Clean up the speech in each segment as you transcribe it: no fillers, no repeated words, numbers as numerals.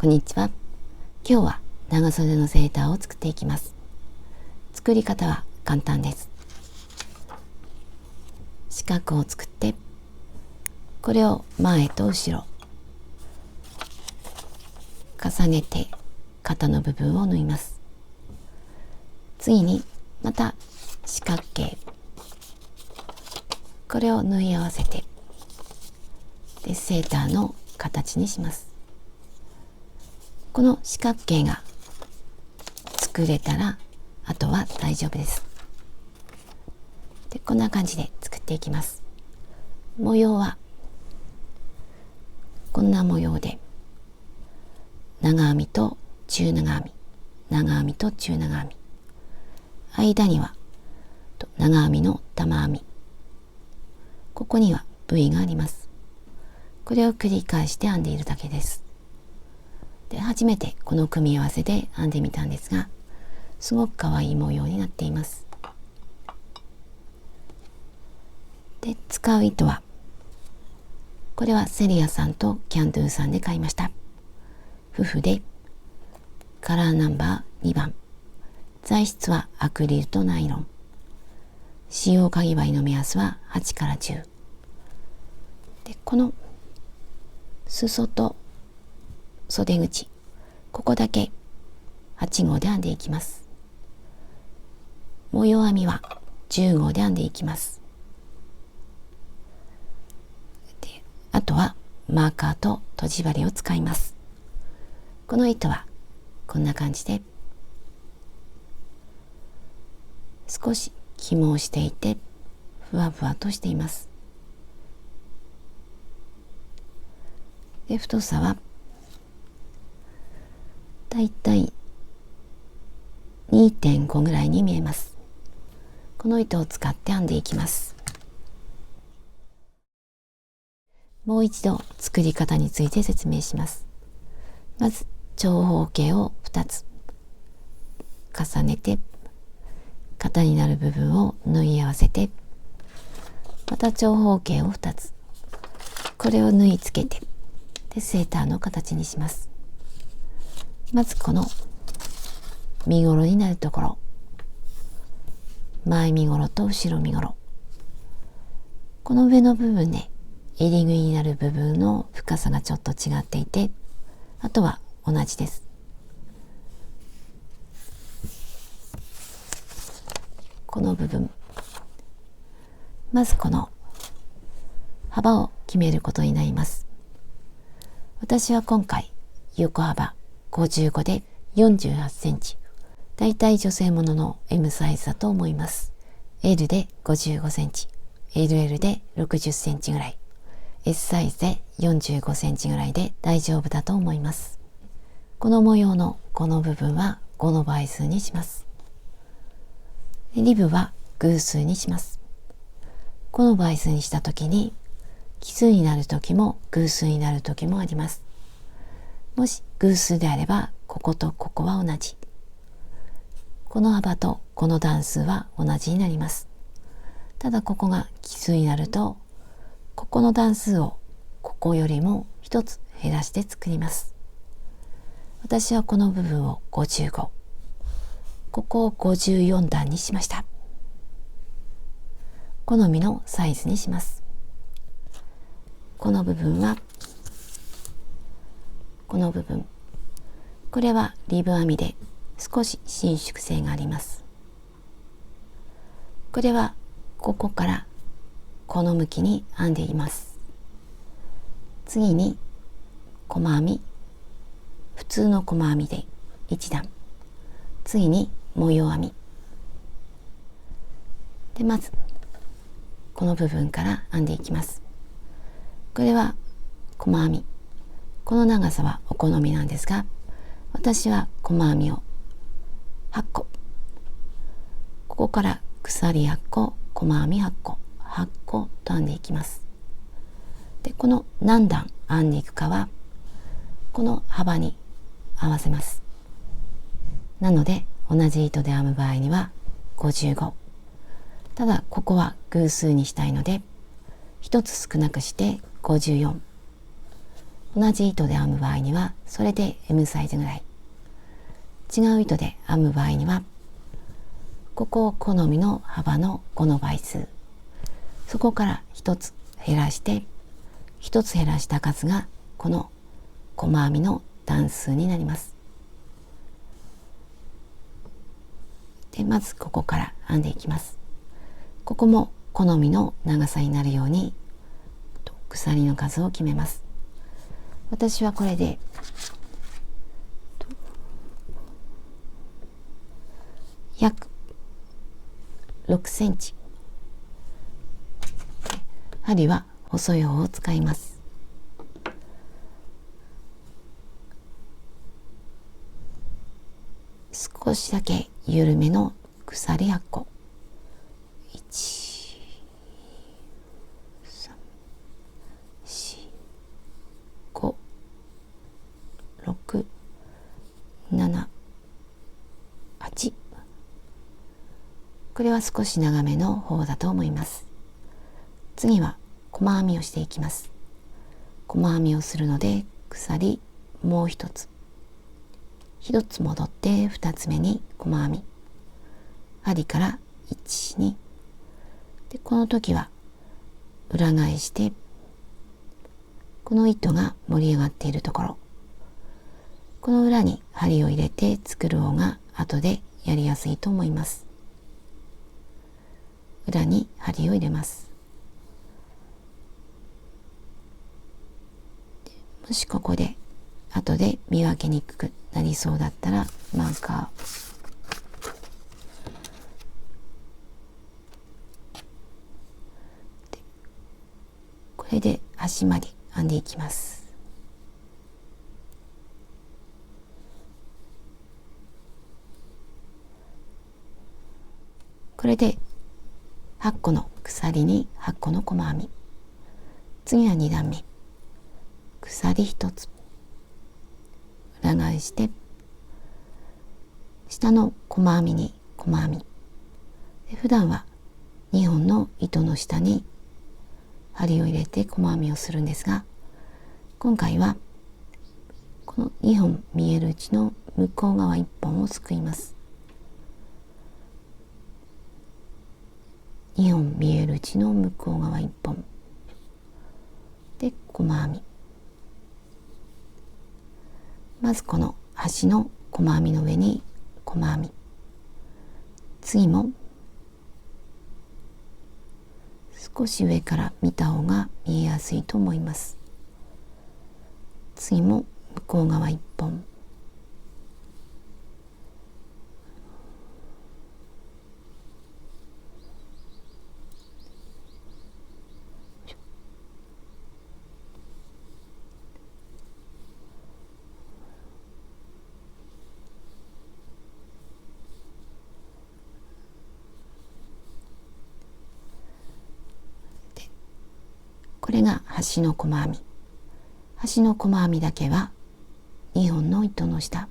こんにちは。今日は長袖のセーターを作っていきます。作り方は簡単です。四角を作って、これを前と後ろ重ねて肩の部分を縫います。次にまた四角形、これを縫い合わせてでセーターの形にします。この四角形が作れたらあとは大丈夫です。でこんな感じで作っていきます。模様はこんな模様で、長編みと中長編み、長編みと中長編み、間には長編みの玉編み、ここには V があります。これを繰り返して編んでいるだけです。で初めてこの組み合わせで編んでみたんですが、すごく可愛い模様になっています。で使う糸は、これはセリアさんとキャンドゥさんで買いました。夫婦でカラーナンバー2番、材質はアクリルとナイロン、使用かぎ針の目安は8から10で、この裾と袖口、ここだけ8号で編んでいきます。模様編みは10号で編んでいきます。であとはマーカーととじ針を使います。この糸はこんな感じで少し紐をしていてふわふわとしています。で太さはだいたい 2.5 ぐらいに見えます。この糸を使って編んでいきます。もう一度作り方について説明します。まず長方形を2つ重ねて、肩になる部分を縫い合わせて、また長方形を2つ、これを縫い付けてでセーターの形にします。まずこの身ごろになるところ、前身ごろと後ろ身ごろ、この上の部分で襟ぐりになる部分の深さがちょっと違っていて、あとは同じです。この部分、まずこの幅を決めることになります。私は今回横幅55で48センチ、だいたい女性ものの M サイズだと思います。L で55センチ、LL で60センチぐらい、S サイズで45センチぐらいで大丈夫だと思います。この模様のこの部分は5の倍数にします。リブは偶数にします。5の倍数にしたときに奇数になるときも偶数になるときもあります。もし偶数であればこことここは同じ。この幅とこの段数は同じになります。ただここが奇数になると、ここの段数をここよりも一つ減らして作ります。私はこの部分を55、ここを54段にしました。好みのサイズにします。この部分はこの部分、これはリブ編みで少し伸縮性があります。これはここからこの向きに編んでいます。次に細編み、普通の細編みで1段、次に模様編みで、まずこの部分から編んでいきます。これは細編み、この長さはお好みなんですが、私は細編みを8個、ここから鎖8個、細編み8個、8個と編んでいきます。でこの何段編んでいくかはこの幅に合わせます。なので同じ糸で編む場合には55、ただここは偶数にしたいので一つ少なくして54同じ糸で編む場合にはそれで M サイズぐらい、違う糸で編む場合にはここを好みの幅の5の倍数、そこから1つ減らして、1つ減らした数がこの細編みの段数になります。でまずここから編んでいきます。ここも好みの長さになるように鎖の数を決めます。私はこれで約6センチ、針は細い方を使います。少しだけ緩めの鎖8個、1、3、4、5、6、7、8、これは少し長めの方だと思います。次は細編みをしていきます。細編みをするので鎖もう一つ戻って2つ目に細編み、針から1、2で、この時は裏返して、この糸が盛り上がっているところ、この裏に針を入れて作る方が後でやりやすいと思います。裏に針を入れます。もしここで後で見分けにくくなりそうだったらマーカー、これで端まで編んでいきます。これで8個の鎖に8個の細編み、次は2段目、鎖1つ裏返して下の細編みに細編みで、普段は2本の糸の下に針を入れて細編みをするんですが、今回はこの2本見えるうちの向こう側1本をすくいます。2本見えるうちの向こう側1本で細編み、まずこの端の細編みの上に細編み、次も少し上から見た方が見えやすいと思います。次も向こう側1本、これが端の細編み。端の細編みだけは2本の糸の下、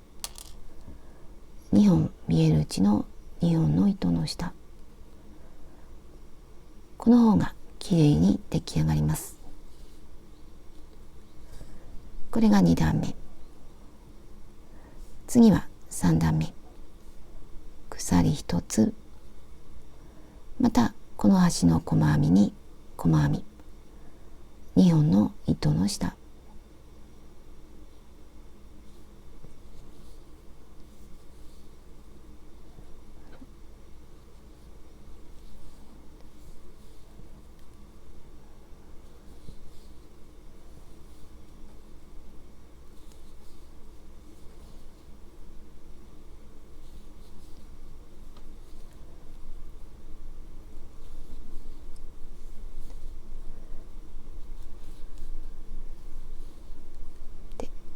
2本見えるうちの2本の糸の下、この方がきれいに出来上がります。これが2段目。次は3段目、鎖1つ、またこの端の細編みに細編み、2本の糸の下、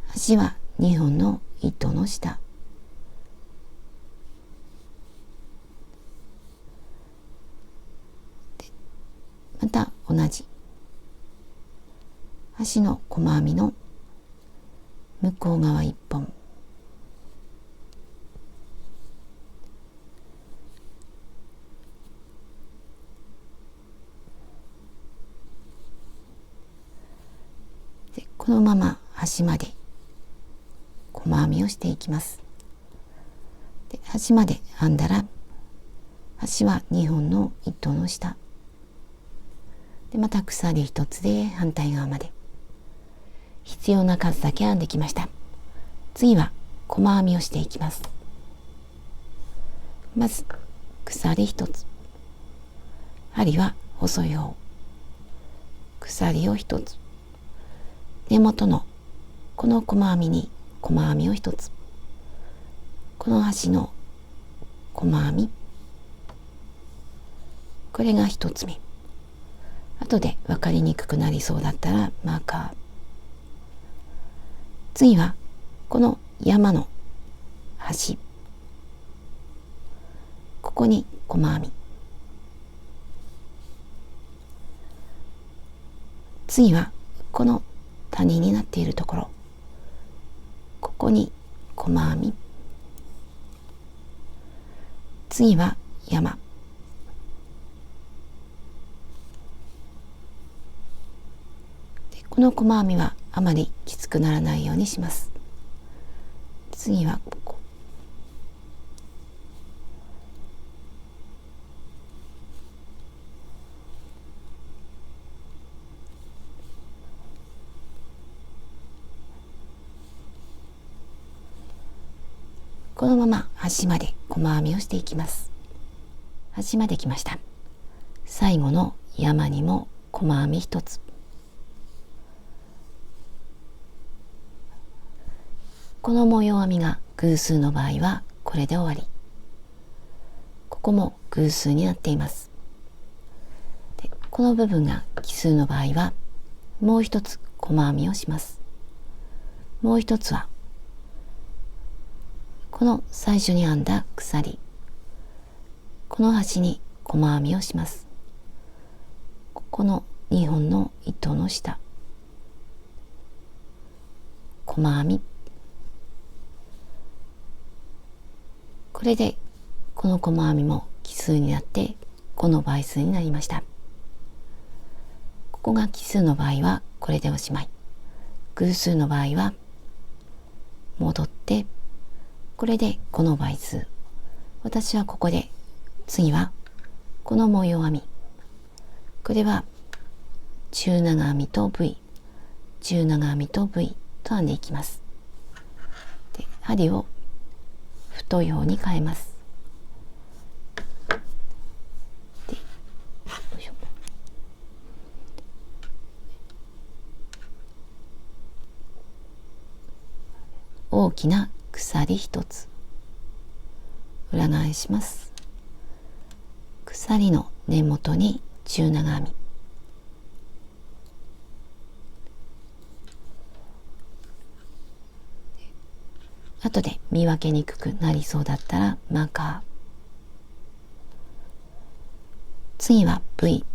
端は2本の糸の下、また同じ端の細編みの向こう側1本、でこのまま端まで細編みをしていきます。で端まで編んだら端は2本の糸の下で、また鎖1つで反対側まで必要な数だけ編んできました。次は細編みをしていきます。まず鎖1つ、針は細い方、鎖を1つ、根元のこの細編みに細編みを1つ、この端の細編み、これが1つ目。後で分かりにくくなりそうだったらマーカー。次はこの山の端、ここに細編み。次はこの谷になっているところ、ここに細編み。次は山。でこの細編みはあまりきつくならないようにします。次はここ。このまま端まで細編みをしていきます。端まで来ました。最後の山にも細編み1つ。この模様編みが偶数の場合はこれで終わり。ここも偶数になっています。でこの部分が奇数の場合はもう一つ細編みをします。もう一つはこの最初に編んだ鎖、この端に細編みをします。ここの2本の糸の下、細編み。これでこの細編みも奇数になって5の倍数になりました。ここが奇数の場合はこれでおしまい。偶数の場合は戻ってこれで5の倍数。私はここで次はこの模様編み、これは中長編みと V、 中長編みと V と編んでいきます。で針を太い方に変えます。でよいしょ。大きな鎖1つ裏返します。鎖の根元に中長編み、後で見分けにくくなりそうだったらマーカー。次は V、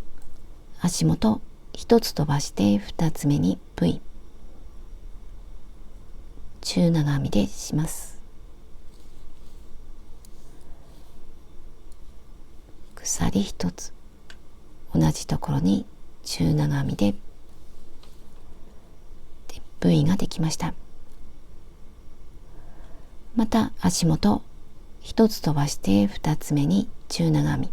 足元1つ飛ばして2つ目に V、 中長編みでします。鎖1つ同じところに中長編みで V ができました。また足元1つ飛ばして2つ目に中長編み、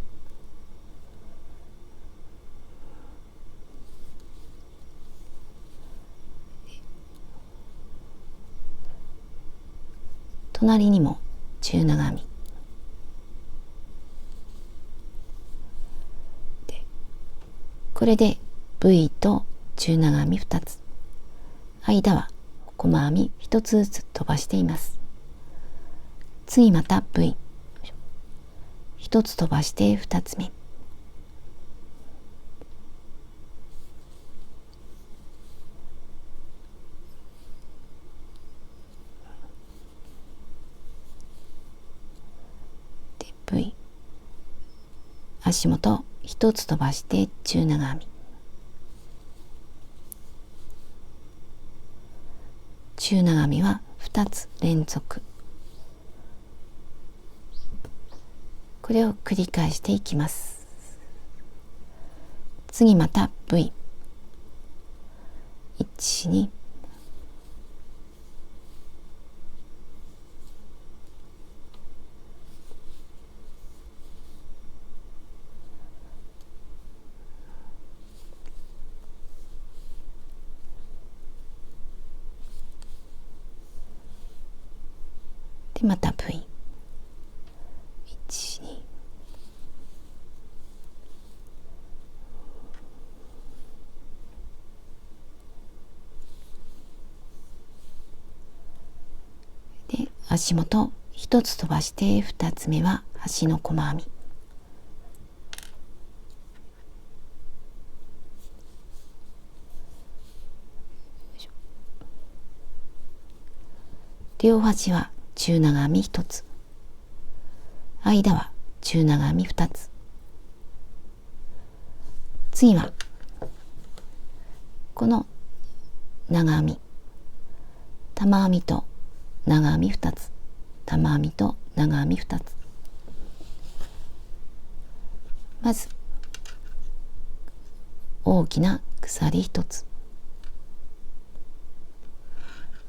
隣にも中長編みで、これで V と中長編み2つ、間は細編み1つずつ飛ばしています。次また V、 1つ飛ばして2つ目、で V、 足元1つ飛ばして中長編み、中長編みは2つ連続、これを繰り返していきます。次また V、 1、2、でまた V、 1、2、で足元1つ飛ばして2つ目は足の細編み、両端は中長編み1つ、間は中長編み2つ。次はこの長編み、玉編みと長編み2つ、玉編みと長編み2つ。まず大きな鎖1つ、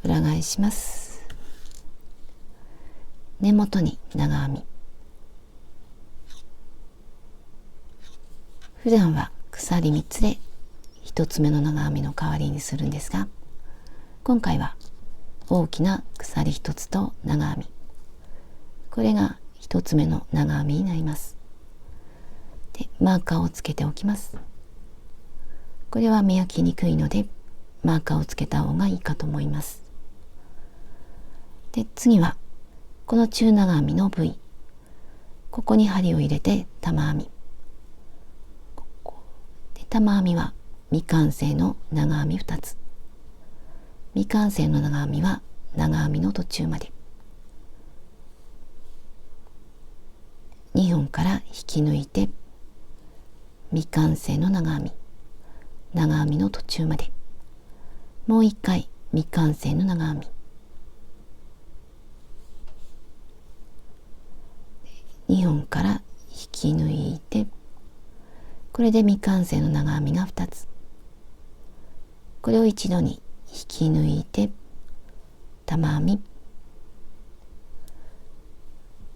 裏返します。根元に長編み、普段は鎖3つで1つ目の長編みの代わりにするんですが、今回は大きな鎖1つと長編み、これが1つ目の長編みになります。でマーカーをつけておきます。これは目焼きにくいのでマーカーをつけた方がいいかと思います。で次はこの中長編みの部位、ここに針を入れて玉編み、で玉編みは未完成の長編み2つ、未完成の長編みは長編みの途中まで2本から引き抜いて、未完成の長編み、長編みの途中までもう一回未完成の長編み、2本から引き抜いて、これで未完成の長編みが2つ、これを一度に引き抜いて玉編み、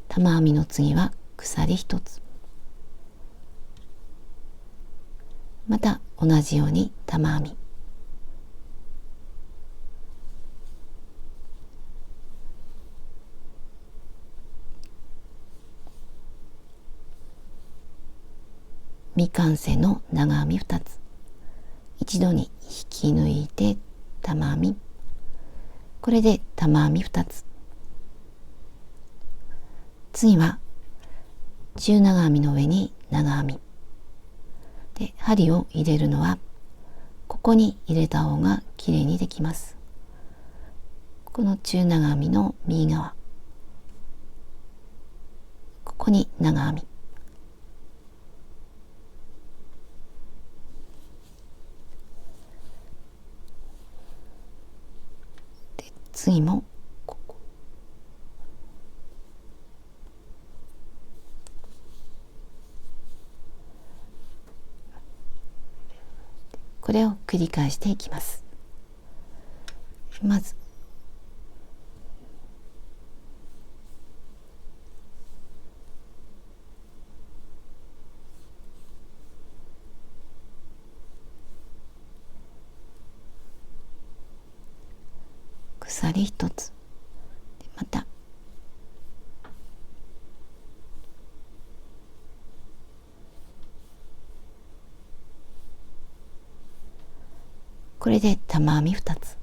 玉編みの次は鎖1つ、また同じように玉編み、未完成の長編み2つ、一度に引き抜いて玉編み、これで玉編み2つ。次は中長編みの上に長編みで、針を入れるのはここに入れた方がきれいにできます。この中長編みの右側、ここに長編み、次もここ、これを繰り返していきます。まず鎖1つ、またこれで玉編み2つ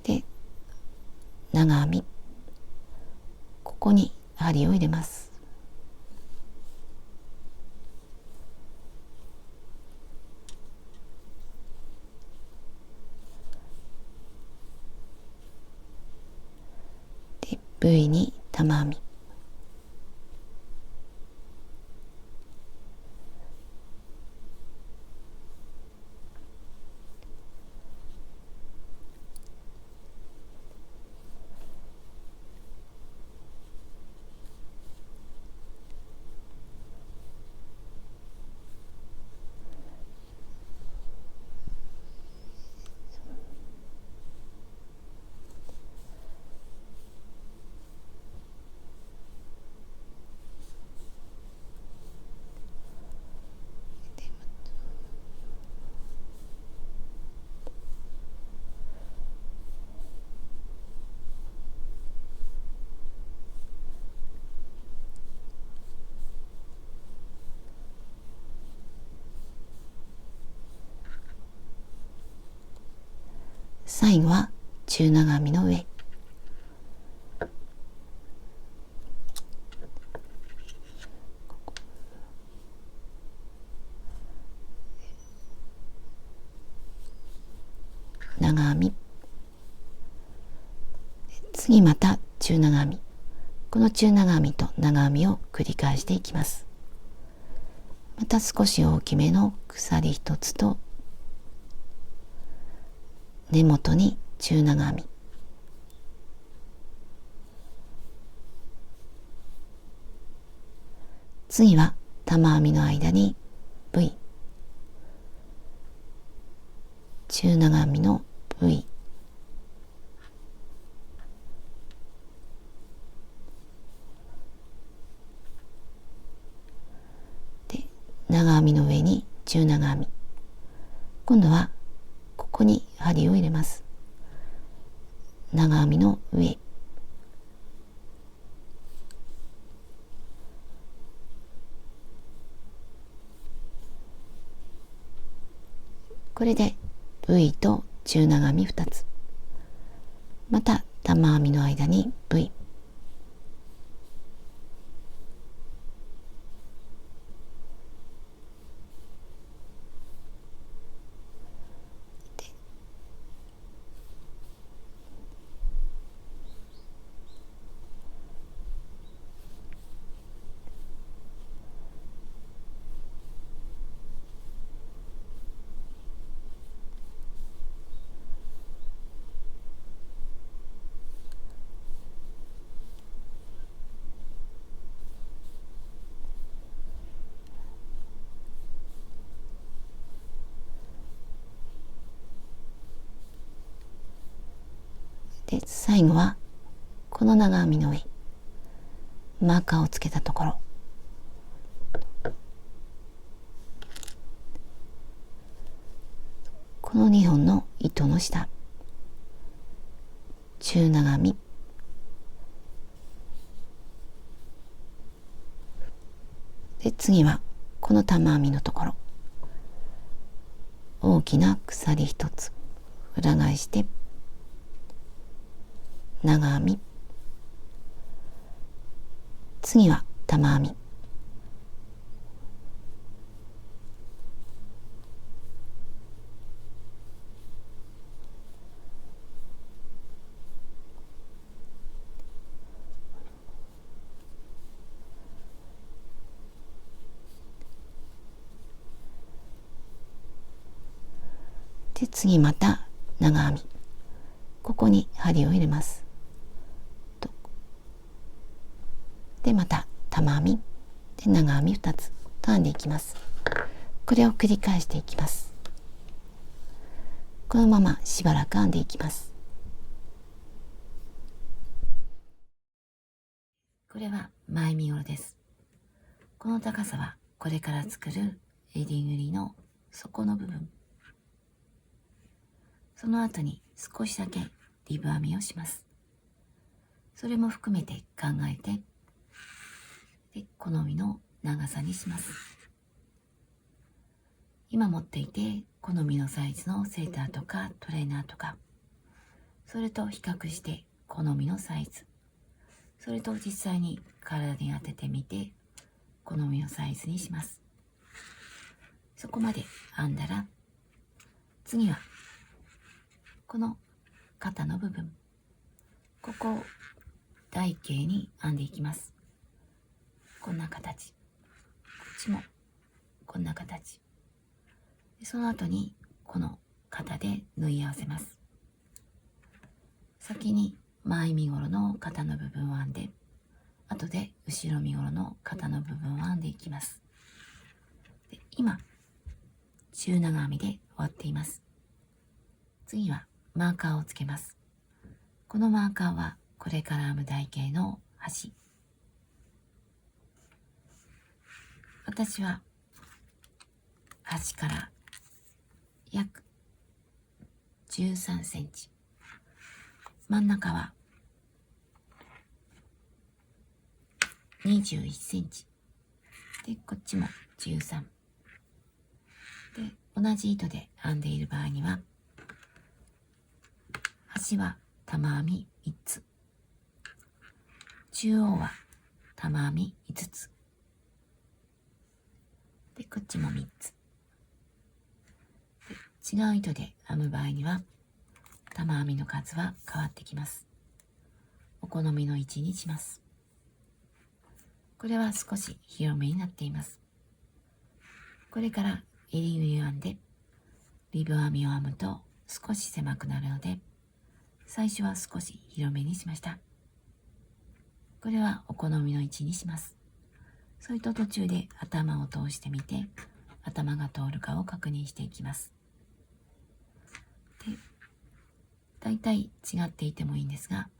で、長編み、ここに針を入れます。で V に玉編み、最後は中長編みの上、長編み、次また中長編み、この中長編みと長編みを繰り返していきます。また少し大きめの鎖一つと根元に中長編み、次は玉編みの間に V、 中長編みの V、 で長編みの上に中長編み、今度はここに針を入れます。長編みの上、これで V と中長編み2つ、また玉編みの間に V、 で最後はこの長編みの上、マーカーをつけたところ、この2本の糸の下、中長編み、で次はこの玉編みのところ、大きな鎖一つ裏返して長編み、次は玉編み、で次また長編み、ここに針を入れます。でまた玉編みで長編み2つと編んでいきます。これを繰り返していきます。このまましばらく編んでいきます。これは前身頃です。この高さはこれから作る襟ぐりの底の部分、その後に少しだけリブ編みをします。それも含めて考えて、で好みの長さにします。今持っていて好みのサイズのセーターとかトレーナーとか、それと比較して好みのサイズ、それと実際に体に当ててみて好みのサイズにします。そこまで編んだら、次はこの肩の部分、ここを台形に編んでいきます。こんな形、こっちもこんな形、その後にこの肩で縫い合わせます。先に前身頃の肩の部分を編んで、後で後ろ身頃の肩の部分を編んでいきます。で今中長編みで終わっています。次はマーカーをつけます。このマーカーはこれから編む台形の端、私は端から約13センチ、真ん中は21センチで、こっちも13で、同じ糸で編んでいる場合には端は玉編み3つ、中央は玉編み5つで、こっちも3つで、違う糸で編む場合には玉編みの数は変わってきます。お好みの位置にします。これは少し広めになっています。これから襟縫いを編んでリブ編みを編むと少し狭くなるので、最初は少し広めにしました。これはお好みの位置にします。それと途中で頭を通してみて、頭が通るかを確認していきます。で、だいたい違っていてもいいんですが、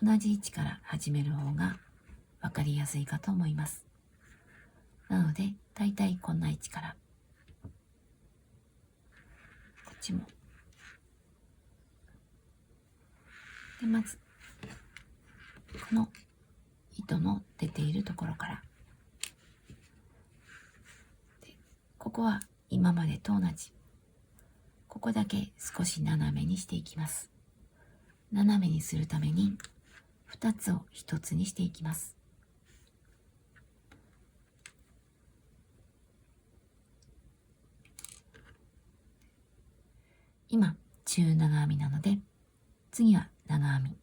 同じ位置から始める方がわかりやすいかと思います。なので、だいたいこんな位置から、こっちも。で、まず、この糸の出ているところから。で、ここは今までと同じ。ここだけ少し斜めにしていきます。斜めにするために、2つを1つにしていきます。今、中長編みなので、次は長編み。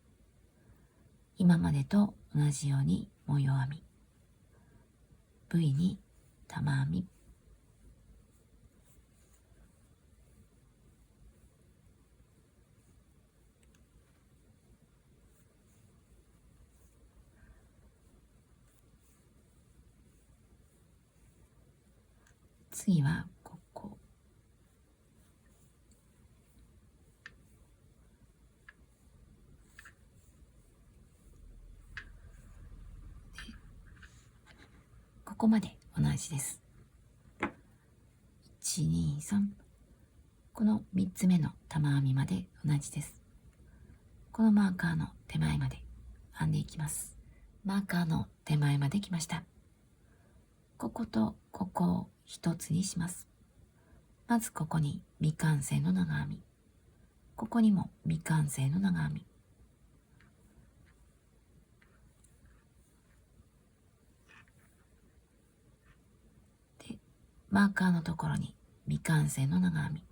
今までと同じように模様編み。V に玉編み。次はここ。ここまで同じです。1、2、3。この3つ目の玉編みまで同じです。このマーカーの手前まで編んでいきます。マーカーの手前まで来ました。こことここを一つにします。まずここに未完成の長編み。ここにも未完成の長編み。で、マーカーのところに未完成の長編み。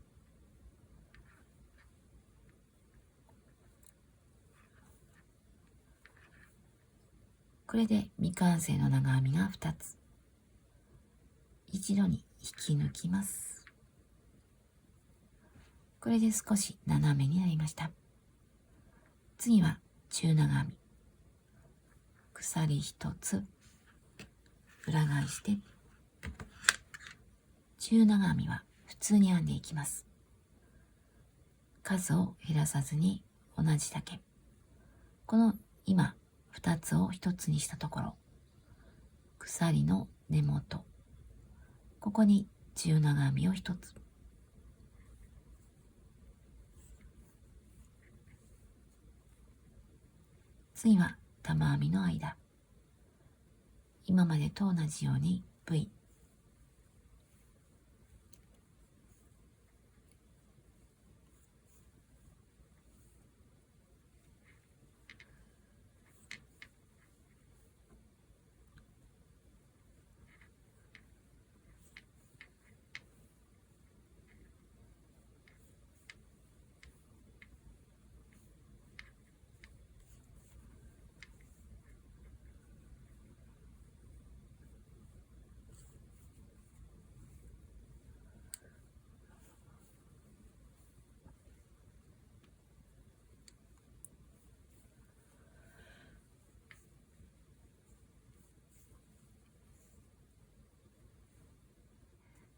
これで未完成の長編みが2つ。一度に引き抜きます。これで少し斜めになりました。次は中長編み。鎖1つ裏返して、中長編みは普通に編んでいきます。数を減らさずに同じだけ。この今2つを1つにしたところ、鎖の根元、ここに中長編みを1つ。次は玉編みの間。今までと同じように V。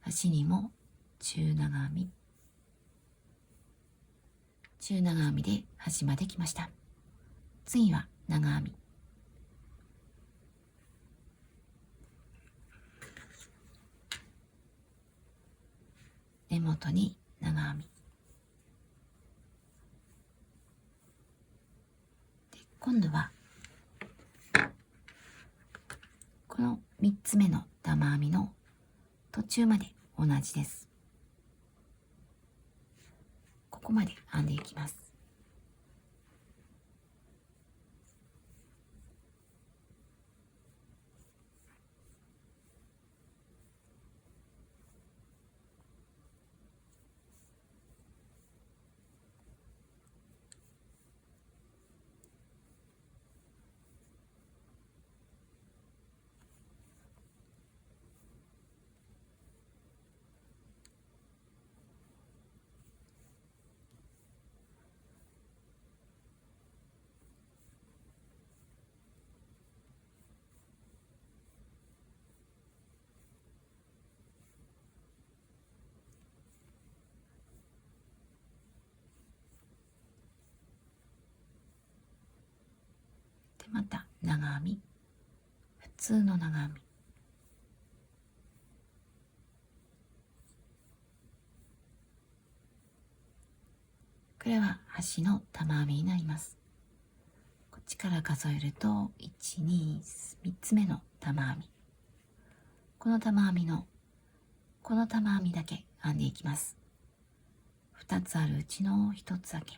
端にも中長編み。中長編みで端まで来ました。次は長編み。根元に長編み。で、今度はこの3つ目の玉編みの途中まで同じです。ここまで編んでいきます。長編み、普通の長編み、これは端の玉編みになります。こっちから数えると1、2、3つ目の玉編み。この玉編みのこの玉編みだけ編んでいきます。2つあるうちの1つだけ。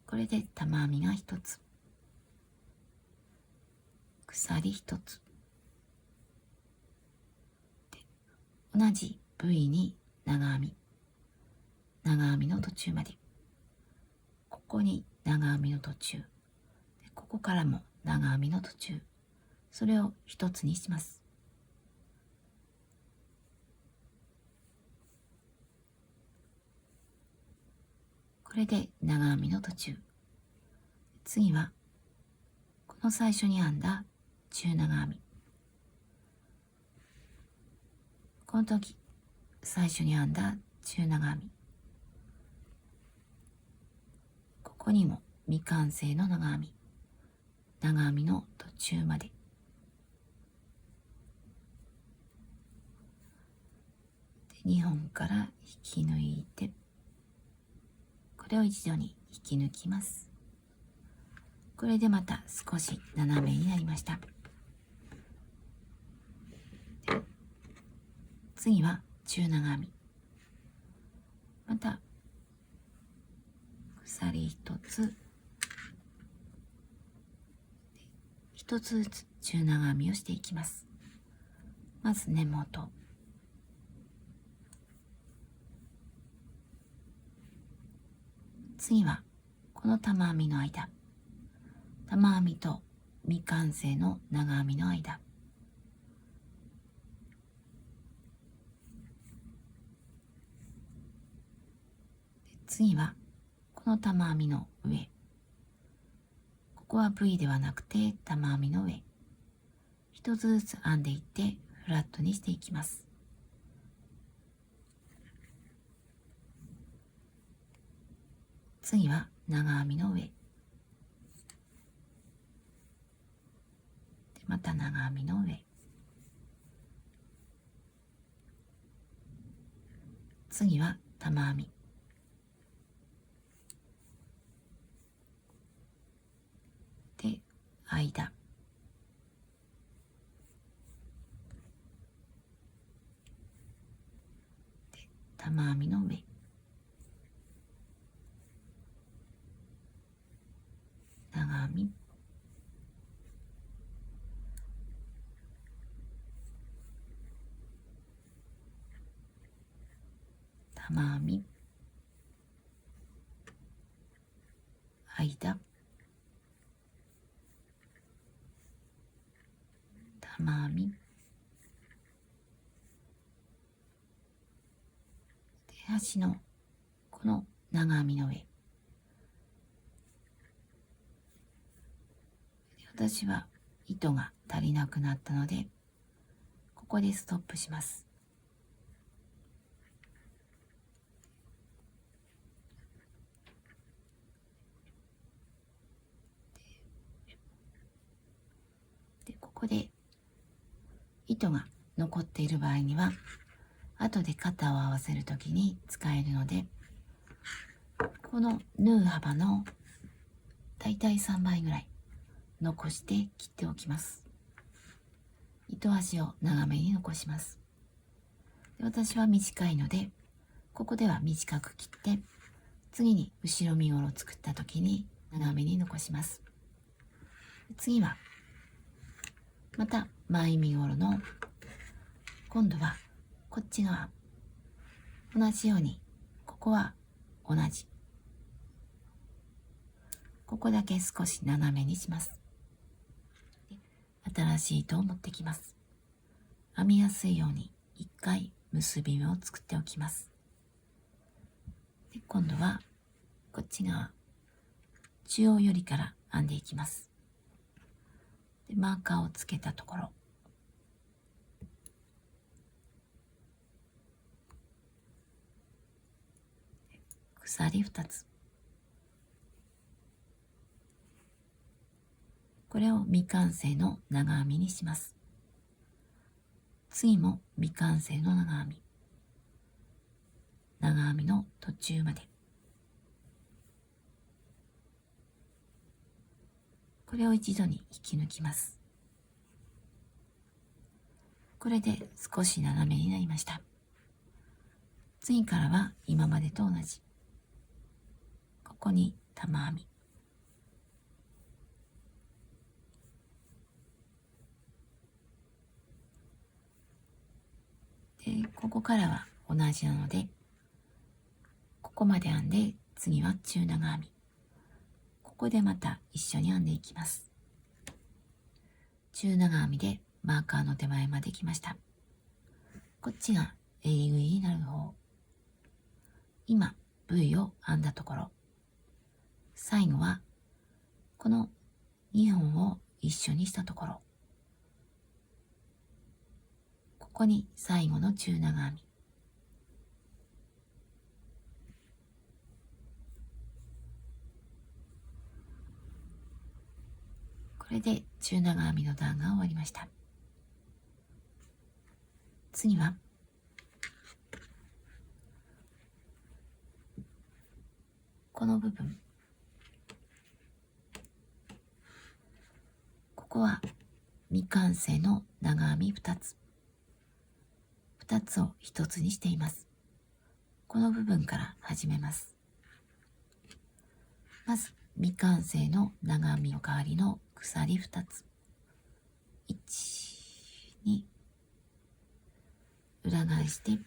これで玉編みが1つ、鎖1つで、同じ部位に長編み、長編みの途中まで、ここに長編みの途中で、ここからも長編みの途中、それを1つにします。これで長編みの途中。次はこの最初に編んだ中長編み、この時最初に編んだ中長編み、ここにも未完成の長編み、長編みの途中まで、で2本から引き抜いて、これを一度に引き抜きます。これでまた少し斜めになりました。次は中長編み、また鎖一つ、一つずつ中長編みをしていきます。まず根元、次はこの玉編みの間、玉編みと未完成の長編みの間、次はこの玉編みの上、ここは V ではなくて玉編みの上、一つずつ編んでいってフラットにしていきます。次は長編みの上で、また長編みの上、次は玉編みで、間で、玉編みの上、長編み、玉編み、間、玉編みで、端のこの長編みの上、私は糸が足りなくなったので、ここでストップします。で、ここで糸が残っている場合には、後で肩を合わせるときに使えるので、この縫う幅のだいたい3倍ぐらい残して切っておきます。糸端を長めに残します。で、私は短いので、ここでは短く切って、次に後ろ身ごろを作った時に長めに残します。次はまた前身ごろの、今度はこっち側、同じようにここは同じ、ここだけ少し斜めにします。新しい糸を持ってきます。編みやすいように一回結び目を作っておきます。で、今度はこっち側、中央よりから編んでいきます。で、マーカーをつけたところ、鎖2つ。これを未完成の長編みにします。次も未完成の長編み。長編みの途中まで。これを一度に引き抜きます。これで少し斜めになりました。次からは今までと同じ。ここに玉編み。で、ここからは同じなので、ここまで編んで、次は中長編み。ここでまた一緒に編んでいきます。中長編みでマーカーの手前まで来ました。こっちが襟ぐいになる方。今 V を編んだところ。最後はこの2本を一緒にしたところ。ここに最後の中長編み。これで中長編みの段が終わりました。次はこの部分、ここは未完成の長編み2つ、2つを1つにしています。この部分から始めます。まず未完成の長編みの代わりの鎖2つ、1、2、裏返して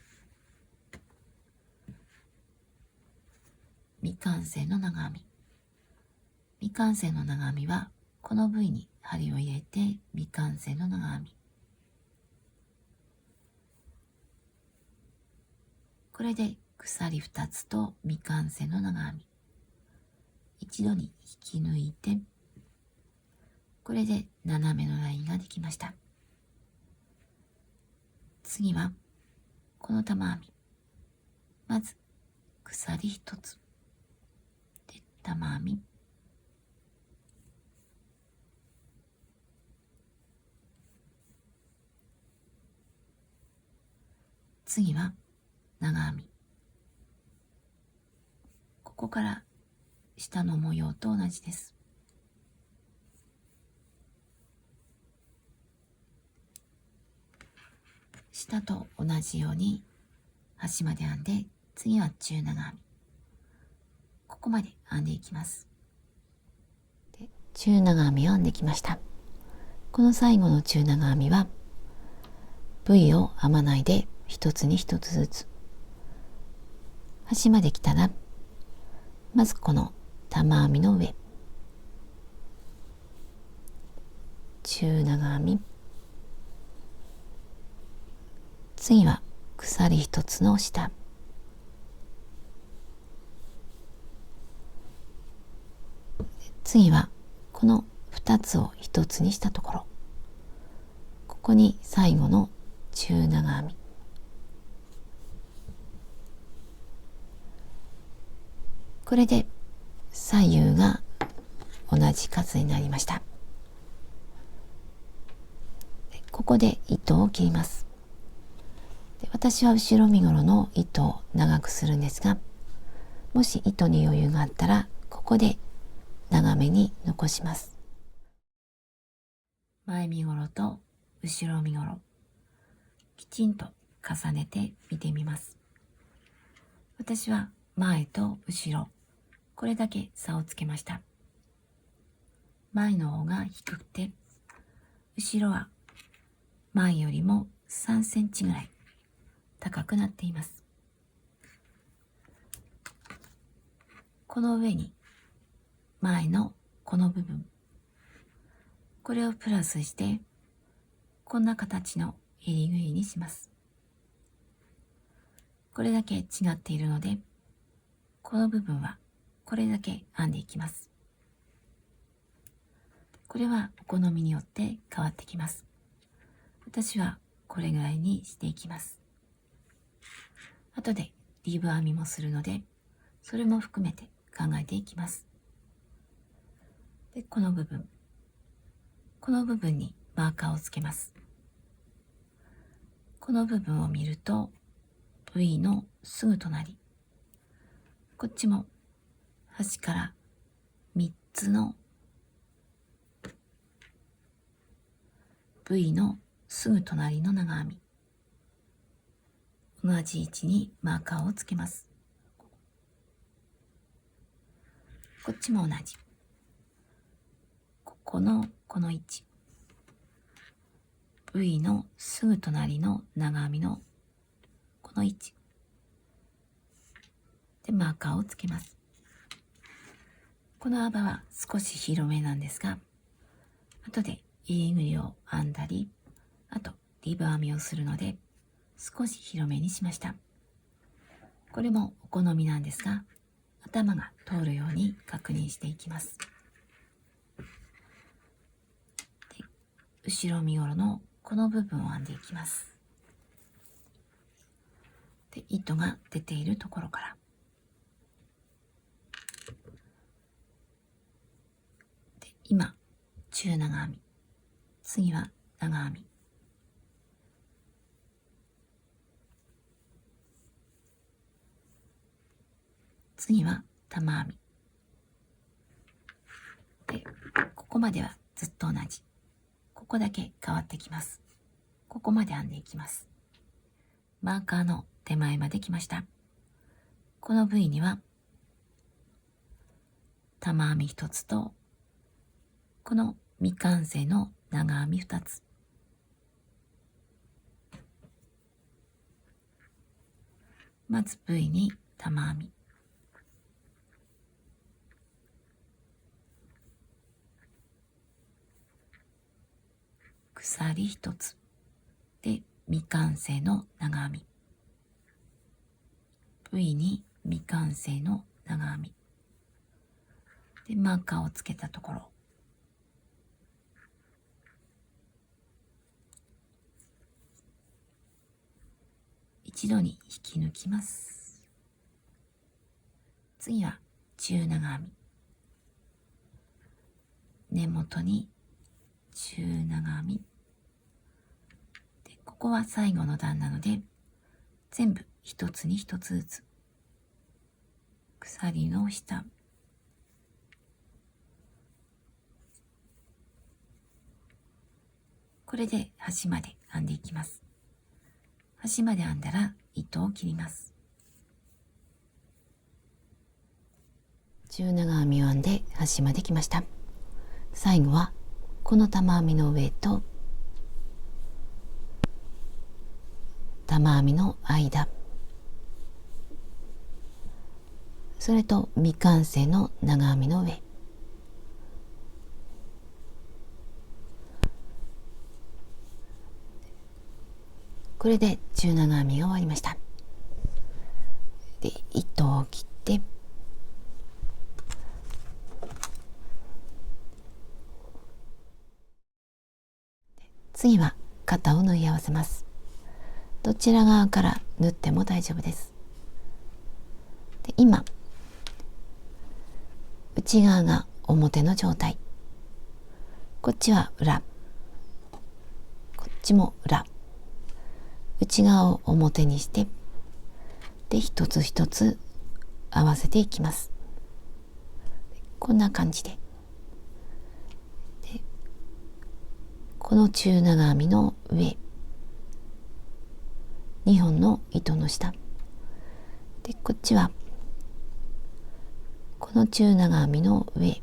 未完成の長編み。未完成の長編みはこの部位に針を入れて未完成の長編み。これで鎖2つと未完成の長編み。一度に引き抜いて、これで斜めのラインができました。次はこの玉編み。まず鎖1つで玉編み。次は長編み。ここから下の模様と同じです。下と同じように端まで編んで、次は中長編み。ここまで編んでいきます。で、中長編みを編んできました。この最後の中長編みは V を編まないで一つに一つずつ。端まで来たら、まずこの玉編みの上、中長編み、次は鎖一つの下、次はこの2つを一つにしたところ、ここに最後の中長編み、これで左右が同じ数になりました。ここで糸を切ります。で、私は後ろ身ごろの糸を長くするんですが、もし糸に余裕があったらここで長めに残します。前身ごろと後ろ身ごろ、きちんと重ねて見てみます。私は前と後ろ、これだけ差をつけました。前の方が低くて、後ろは前よりも3センチぐらい高くなっています。この上に前のこの部分、これをプラスしてこんな形の襟ぐりにします。これだけ違っているので、この部分はこれだけ編んでいきます。これはお好みによって変わってきます。私はこれぐらいにしていきます。後でリブ編みもするので、それも含めて考えていきます。で、この部分にマーカーをつけます。この部分を見ると V のすぐ隣、こっちも端から3つの V のすぐ隣の長編み、同じ位置にマーカーをつけます。こっちも同じ。この位置、V のすぐ隣の長編みのこの位置でマーカーをつけます。この幅は少し広めなんですが、後で入りぐりを編んだり、あとリブ編みをするので少し広めにしました。これもお好みなんですが、頭が通るように確認していきます。で、後ろ身ごろのこの部分を編んでいきます。で、糸が出ているところからで、今中長編み、次は長編み、次は玉編みで、ここまではずっと同じ。ここだけ変わってきます。ここまで編んでいきます。マーカーの手前まで来ました。この部位には玉編み1つとこの未完成の長編み2つ、まず V に玉編み、鎖1つで未完成の長編み、 V に未完成の長編みでマーカーをつけたところ、一度に引き抜きます。次は中長編み、根元に中長編みで、ここは最後の段なので全部一つに一つずつ、鎖の下、これで端まで編んでいきます。端まで編んだら糸を切ります。中長編みを編んで端まで来ました。最後はこの玉編みの上と玉編みの間、それと未完成の長編みの上、これで中長編みが終わりました。で、糸を切って次は肩を縫い合わせます。どちら側から縫っても大丈夫です。で、今内側が表の状態、こっちは裏、こっちも裏、内側を表にしてで一つ一つ合わせていきます。こんな感じで、この中長編みの上2本の糸の下で、こっちはこの中長編みの上、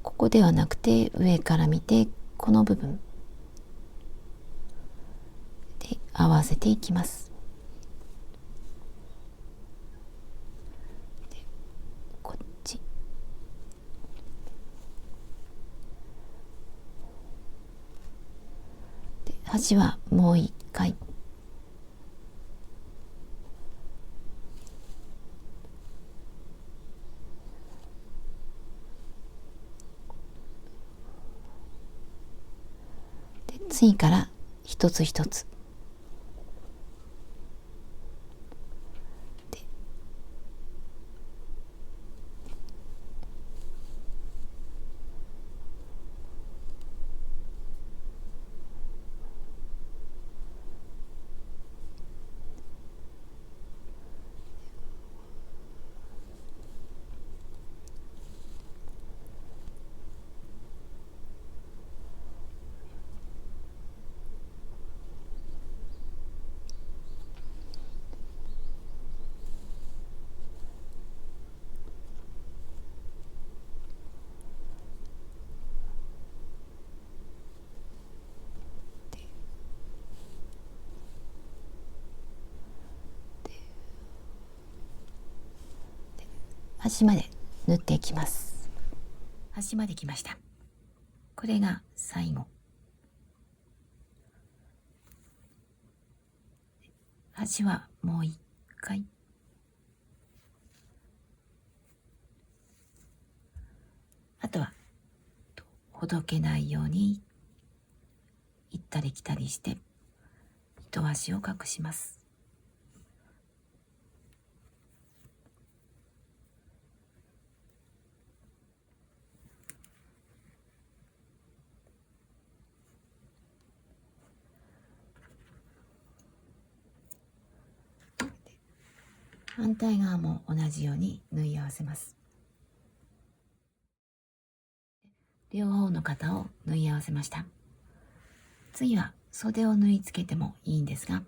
ここではなくて上から見てこの部分で合わせていきます。で、こっちで、端はもう一回で、次から一つ一つ端まで縫っていきます。端まで来ました。これが最後。端はもう一回。あとはほどけないように行ったり来たりして糸端を隠します。反対側も同じように縫い合わせます。両方の肩を縫い合わせました。次は袖を縫い付けてもいいんですが、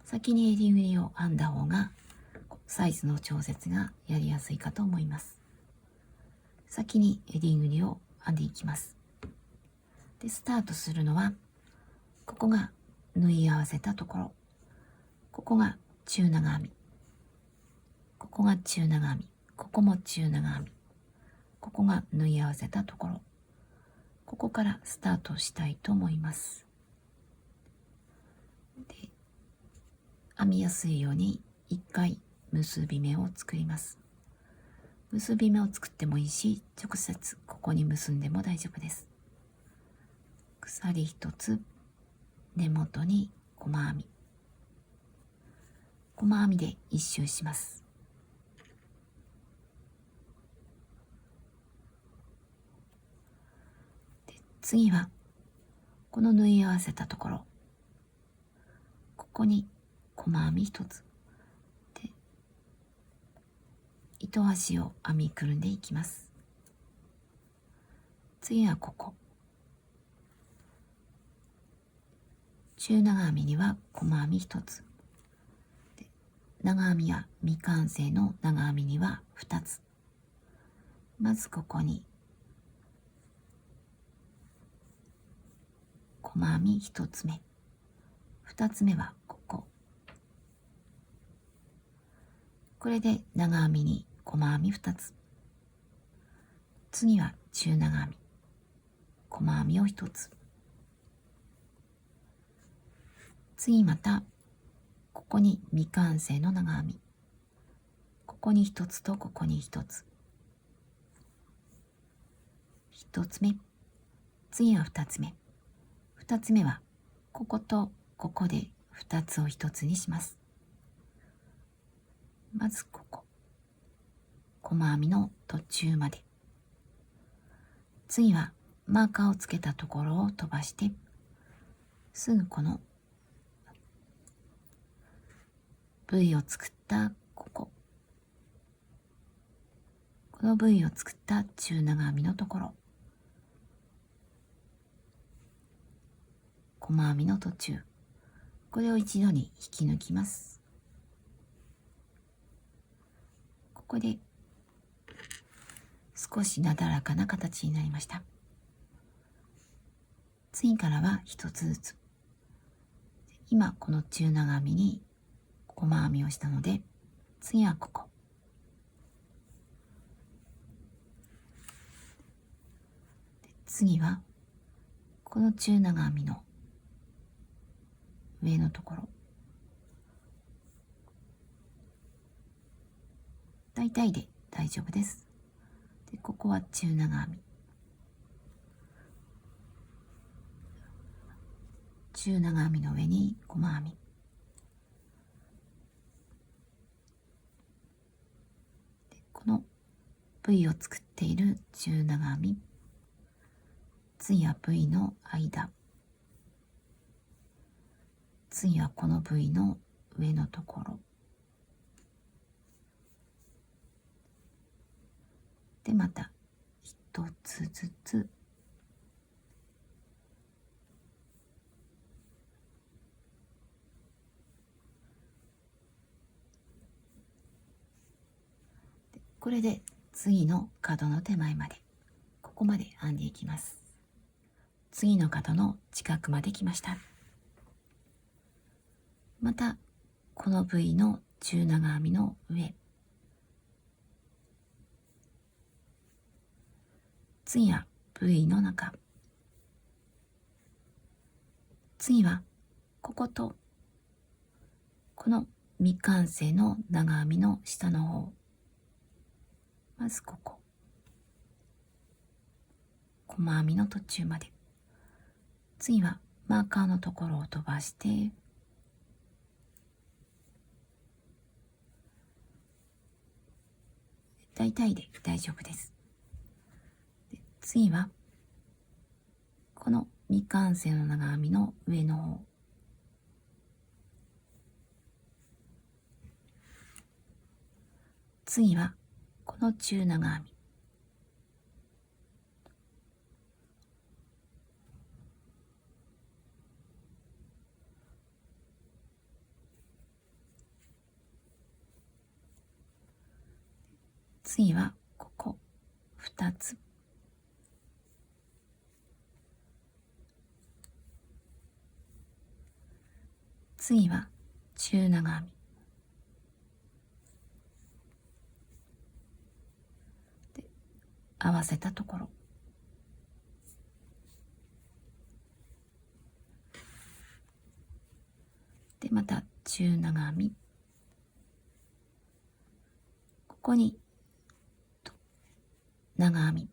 先に襟ぐりを編んだ方がサイズの調節がやりやすいかと思います。先に襟ぐりを編んでいきます。で、スタートするのは、ここが縫い合わせたところ、ここが中長編み、ここが中長編み、ここも中長編み、ここが縫い合わせたところ、ここからスタートしたいと思います。で、編みやすいように一回結び目を作ります。結び目を作ってもいいし、直接ここに結んでも大丈夫です。鎖一つ、根元に細編み、細編みで一周します。で、次はこの縫い合わせたところ、ここに細編み一つで糸端を編みくるんでいきます。次はここ、中長編みには細編み一つで、長編みや未完成の長編みには2つ。まずここに細編み1つ目、2つ目はここ。これで長編みに細編み2つ。次は中長編み、細編みを1つ。次またここに未完成の長編み、ここに1つとここに1つ。1つ目、次は2つ目。2つ目はこことここで2つを1つにします。まずここ、細編みの途中まで。次はマーカーをつけたところを飛ばして、すぐこの V を作ったここ、この V を作った中長編みのところ、細編みの途中、これを一度に引き抜きます。ここで少しなだらかな形になりました。次からは一つずつ。今この中長編みに細編みをしたので、次はここ。で、次はこの中長編みの上のところ、大体で大丈夫です。で、ここは中長編み、中長編みの上に細編み、で、この V を作っている中長編み、次は V の間、次はこの V の上のところで、また一つずつこれで次の角の手前まで、ここまで編んでいきます。次の角の近くまで来ました。またこの V の中長編みの上、次は V の中。次はこことこの未完成の長編みの下の方。まずここ。細編みの途中まで。次はマーカーのところを飛ばして、大体で大丈夫です。で、次はこの未完成の長編みの上の方。次はこの中長編み。次はここ2つ。次は中長編み。で、合わせたところ。で、また中長編み。ここに長編み。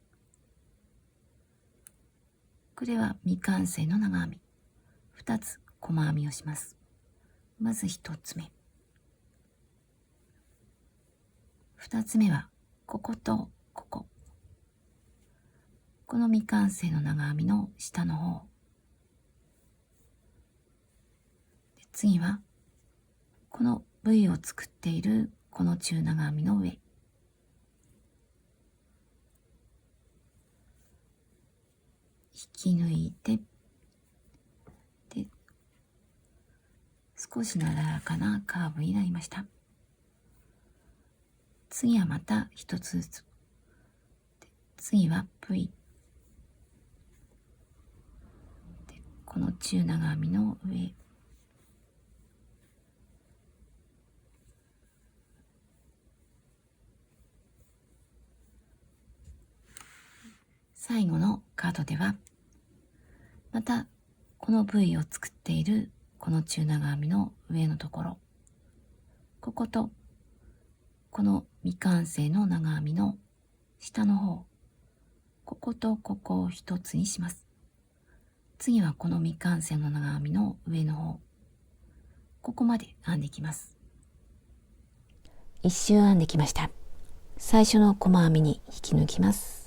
これは未完成の長編み。2つ細編みをします。まず1つ目。2つ目はこことここ。この未完成の長編みの下の方。で、次はこの V を作っているこの中長編みの上。引き抜いて、で、少しなだらかなカーブになりました。次はまた一つずつ。で、次は V。で、この中長編みの上。最後のカードでは、またこの V を作っているこの中長編みの上のところ、こことこの未完成の長編みの下の方、こことここを一つにします。次はこの未完成の長編みの上の方、ここまで編んでいきます。一周編んできました。最初の細編みに引き抜きます。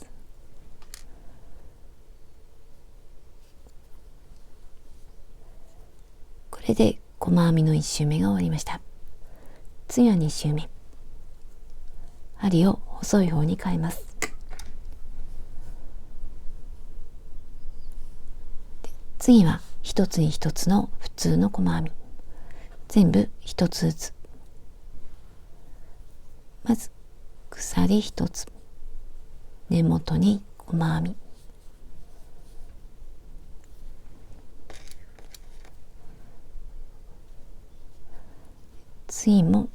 これで細編みの1周目が終わりました。次は2周目。針を細い方に変えます。次は一つに一つの普通の細編み。全部一つずつ。まず鎖一つ。根元に細編み。次も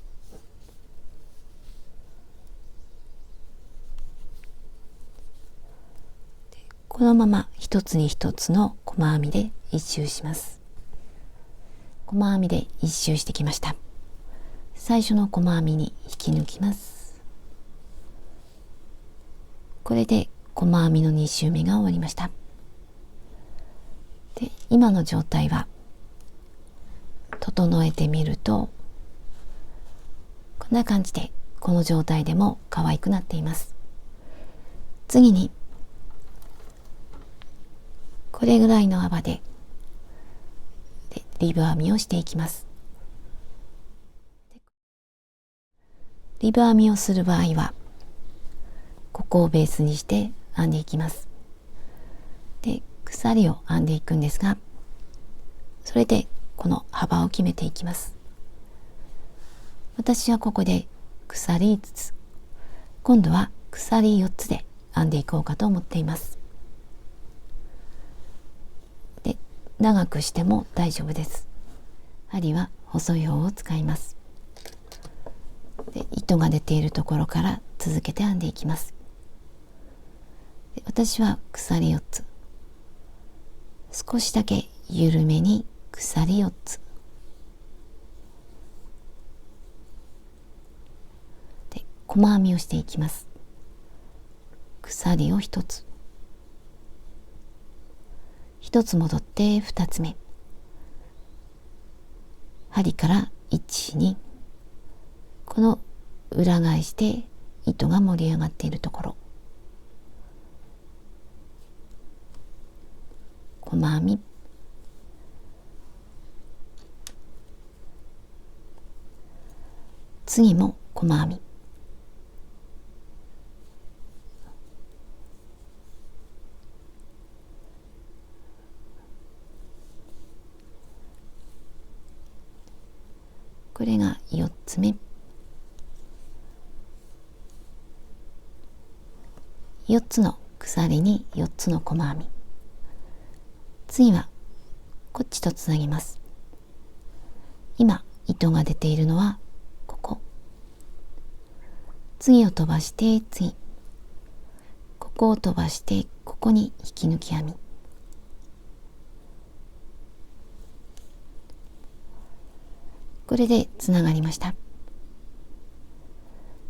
このまま一つに一つの細編みで一周します。細編みで一周してきました。最初の細編みに引き抜きます。これで細編みの2周目が終わりました。で、今の状態は整えてみるとこんな感じで、この状態でも可愛くなっています。次にこれぐらいの幅でリブ編みをしていきます。リブ編みをする場合はここをベースにして編んでいきます。で、鎖を編んでいくんですが、それでこの幅を決めていきます。私はここで鎖5つ、今度は鎖4つで編んでいこうかと思っています。で、長くしても大丈夫です。針は細い方を使います。で、糸が出ているところから続けて編んでいきます。私は鎖4つ、少しだけ緩めに鎖4つで細編みをしていきます。鎖を1つ、1つ戻って2つ目、針から1、2、この裏返して糸が盛り上がっているところ、細編み、次も細編み、これが4つ目、4つの鎖に4つの細編み、次はこっちとつなぎます。今糸が出ているのはここ、次を飛ばして次、ここを飛ばしてここに引き抜き編み、これでつながりました。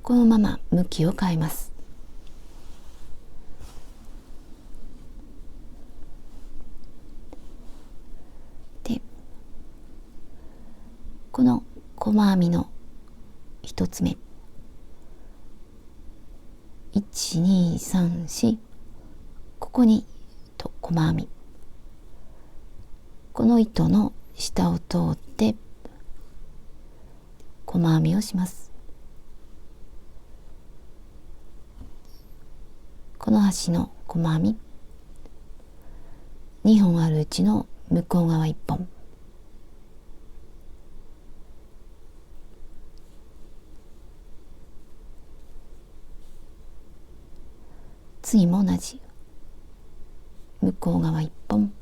このまま向きを変えます。で、この細編みの1つ目、1、2、3、4、ここに細編み、この糸の下を通って細編みをします。この端の細編み、2本あるうちの向こう側1本、次も同じ、向こう側1本、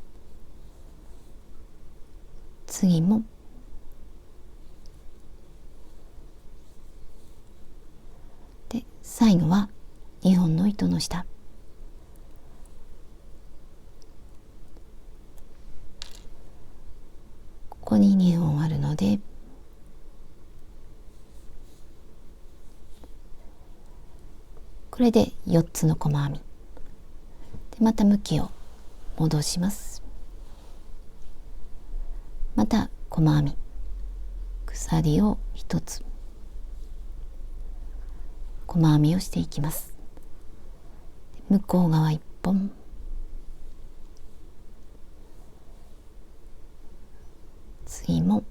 次も、で最後は2本の糸の下、ここに2本あるので、これで4つの細編みで、また向きを戻します。また細編み、鎖を1つ、細編みをしていきます。向こう側1本、次も、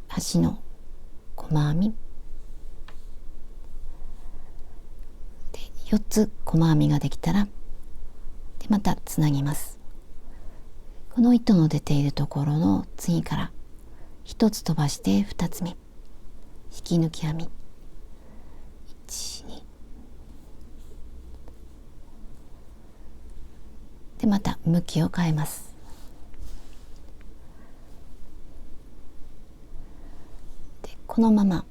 端の細編みで4つ細編みができたら、でまたつなぎます。この糸の出ているところの次から1つ飛ばして2つ目、引き抜き編み、1、2でまた向きを変えます。でこのまま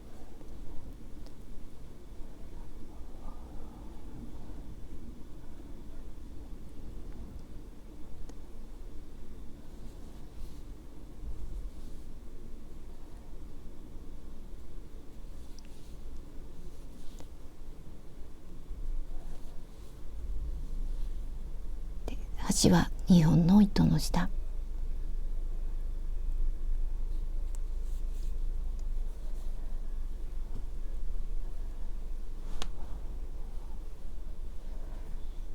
端は2本の糸の下、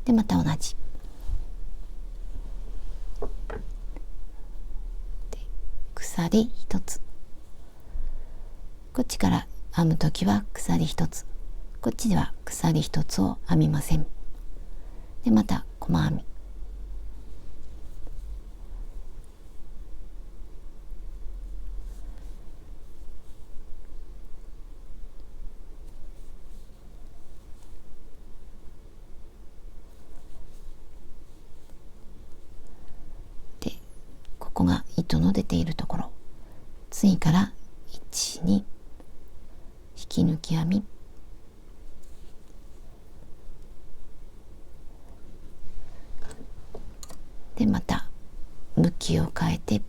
でまた同じで鎖1つ、こっちから編むときは鎖1つ、こっちでは鎖1つを編みません。でまた細編み、でここが糸の出ているところ、次から1、2引き抜き編み、でまた向きを変えて、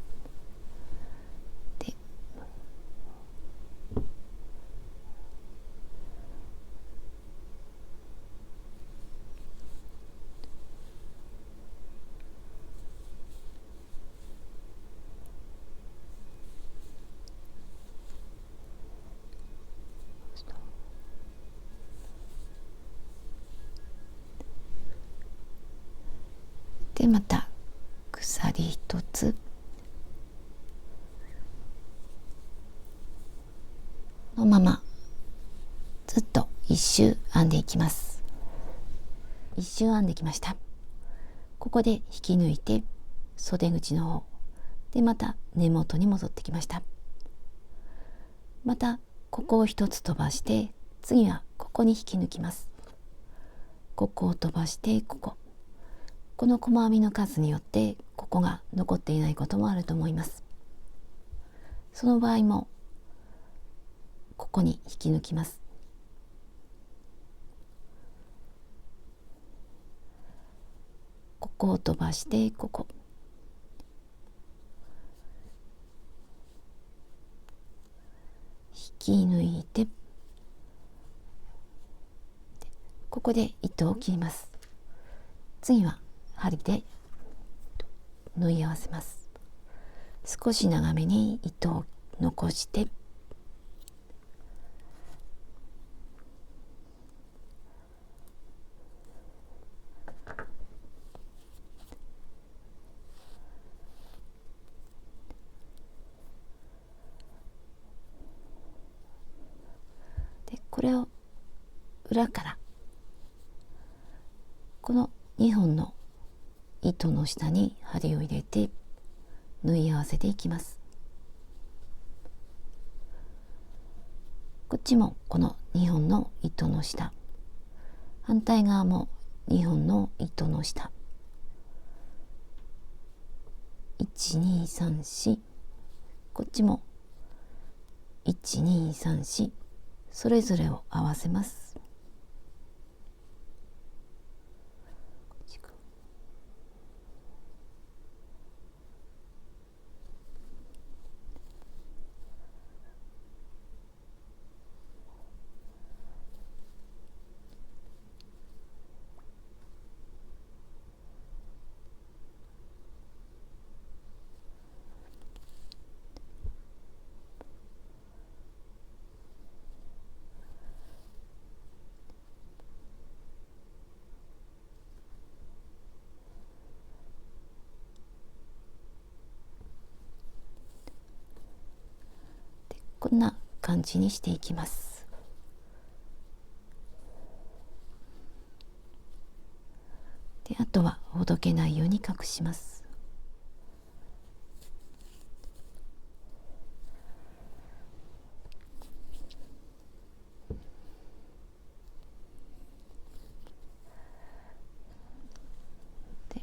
でまた鎖1つのままずっと一周編んでいきます。一周編んできました。ここで引き抜いて袖口の方でまた根元に戻ってきました。またここを一つ飛ばして次はここに引き抜きます。ここを飛ばしてこの細編みの数によってここが残っていないこともあると思います。その場合もここに引き抜きます。ここを飛ばして引き抜いて、ここで糸を切ります。次は針で縫い合わせます。少し長めに糸を残して、でこれを裏からこの2本の糸の下に針を入れて縫い合わせていきます。こっちもこの2本の糸の下、反対側も2本の糸の下、1、2、3、4、こっちも1、2、3、4、それぞれを合わせます。こんな感じにしていきます。であとはほどけないように隠します。で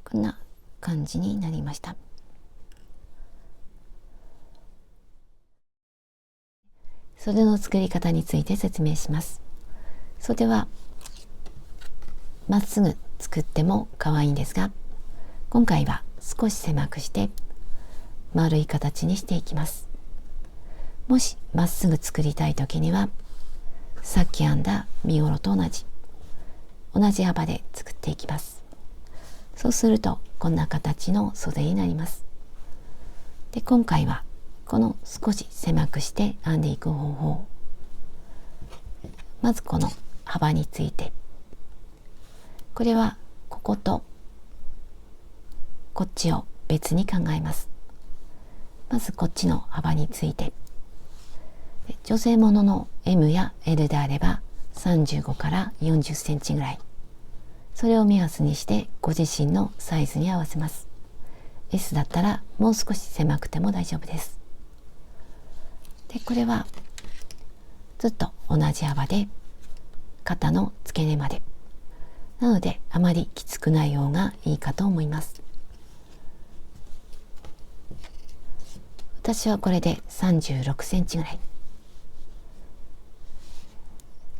こんな感じになりました。袖の作り方について説明します。袖はまっすぐ作っても可愛いんですが、今回は少し狭くして丸い形にしていきます。もしまっすぐ作りたい時にはさっき編んだ身ごろと同じ幅で作っていきます。そうするとこんな形の袖になります。で今回はこの少し狭くして編んでいく方法、まずこの幅について、これはこことこっちを別に考えます。まずこっちの幅について、女性ものの M や L であれば35から40センチぐらい、それを目安にしてご自身のサイズに合わせます。 S だったらもう少し狭くても大丈夫です。でこれはずっと同じ幅で肩の付け根までなのであまりきつくない方がいいかと思います。私はこれで36センチぐらい。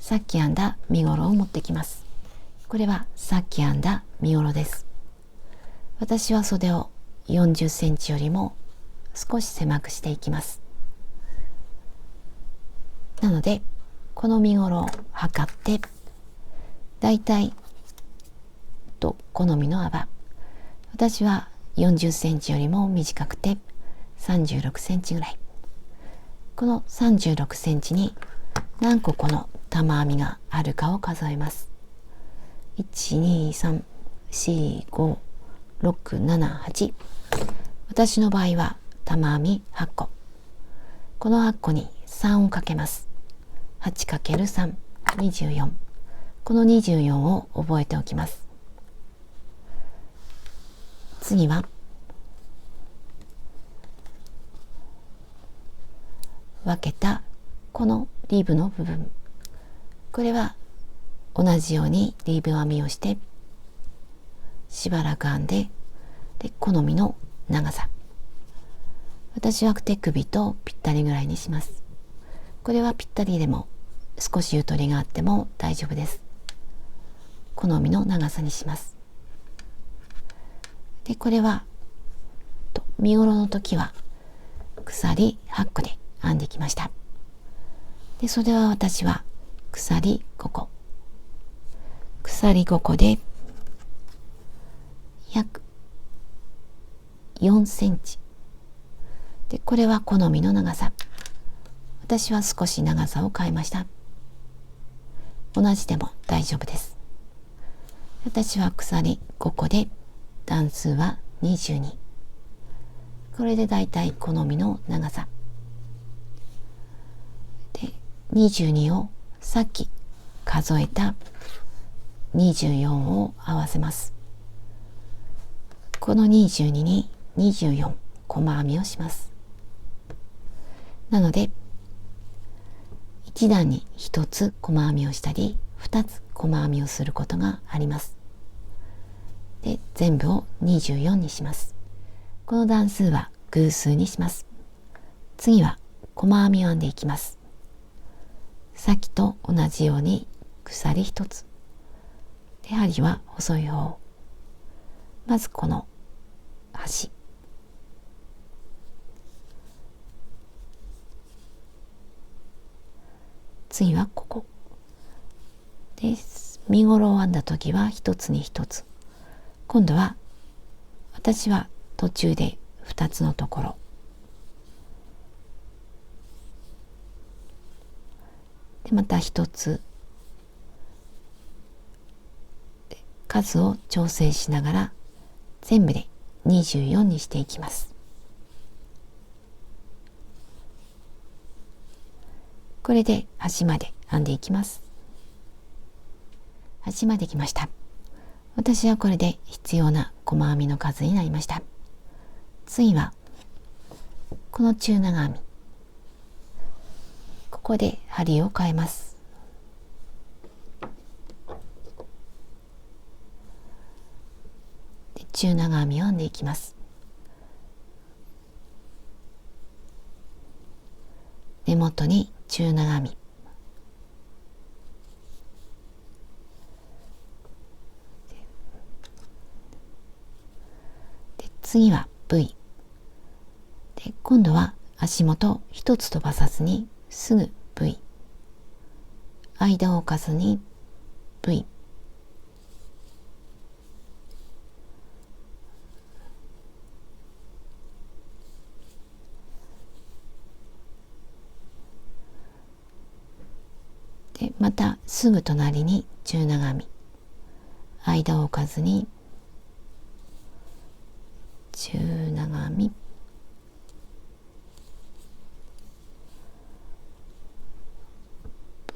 さっき編んだ身ごろを持ってきます。これはさっき編んだ身ごろです。私は袖を40センチよりも少し狭くしていきます。なのでこの身ごろを測って、だいたいと好みの幅、私は40センチよりも短くて36センチぐらい。この36センチに何個この玉編みがあるかを数えます。1、2、3、4、5、6、7、8。私の場合は玉編み8個。この8個に3をかけます。8×3、24。この24を覚えておきます。次は分けたこのリーブの部分、これは同じようにリーブ編みをしてしばらく編んで、好みの長さ、私は手首とぴったりぐらいにします。これはぴったりでも少しゆとりがあっても大丈夫です。好みの長さにします。でこれは身ごろの時は鎖8個で編んできました。で袖は私は鎖5個、鎖5個で約4センチで、これは好みの長さ。私は少し長さを変えました。同じでも大丈夫です。私は鎖5個で段数は22。これでだいたい好みの長さで、22をさっき数えた24を合わせます。この22に24細編みをします。なので1段に1つ細編みをしたり2つ細編みをすることがあります。で全部を24にします。この段数は偶数にします。次は細編みを編んでいきます。さっきと同じように鎖1つで、針は細い方。まずこの端、次はここで、身ごろを編んだ時は1つに1つ、今度は私は途中で2つのところで、また1つ数を調整しながら全部で24にしていきます。これで端まで編んでいきます。端まで来ました。私はこれで必要な細編みの数になりました。次はこの中長編み、ここで針を変えます。で中長編みを編んでいきます。根元に中長編みで、次は V で、今度は足元一つ飛ばさずにすぐ V、 間を置かずに V、 でまたすぐ隣に中長編み、間を置かずに中長編み、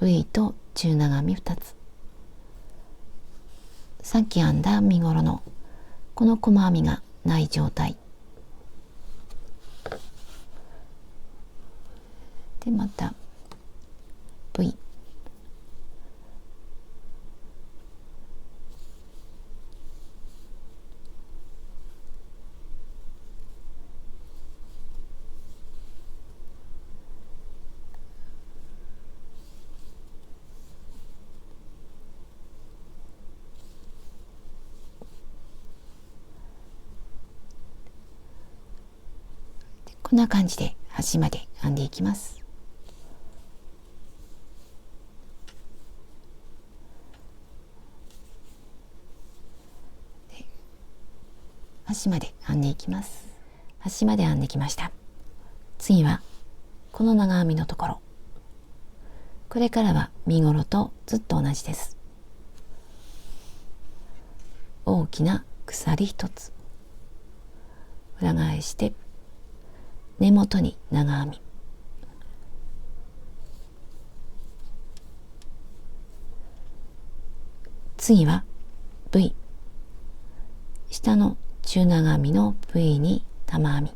V と中長編み2つ、さっき編んだ身ごろのこの細編みがない状態で、また V、こんな感じで端まで編んでいきます。端まで編んでいきます。端まで編んできました。次はこの長編みのところ、これからは身ごろとずっと同じです。大きな鎖1つ、裏返して根元に長編み、次は V、 下の中長編みの V に玉編み、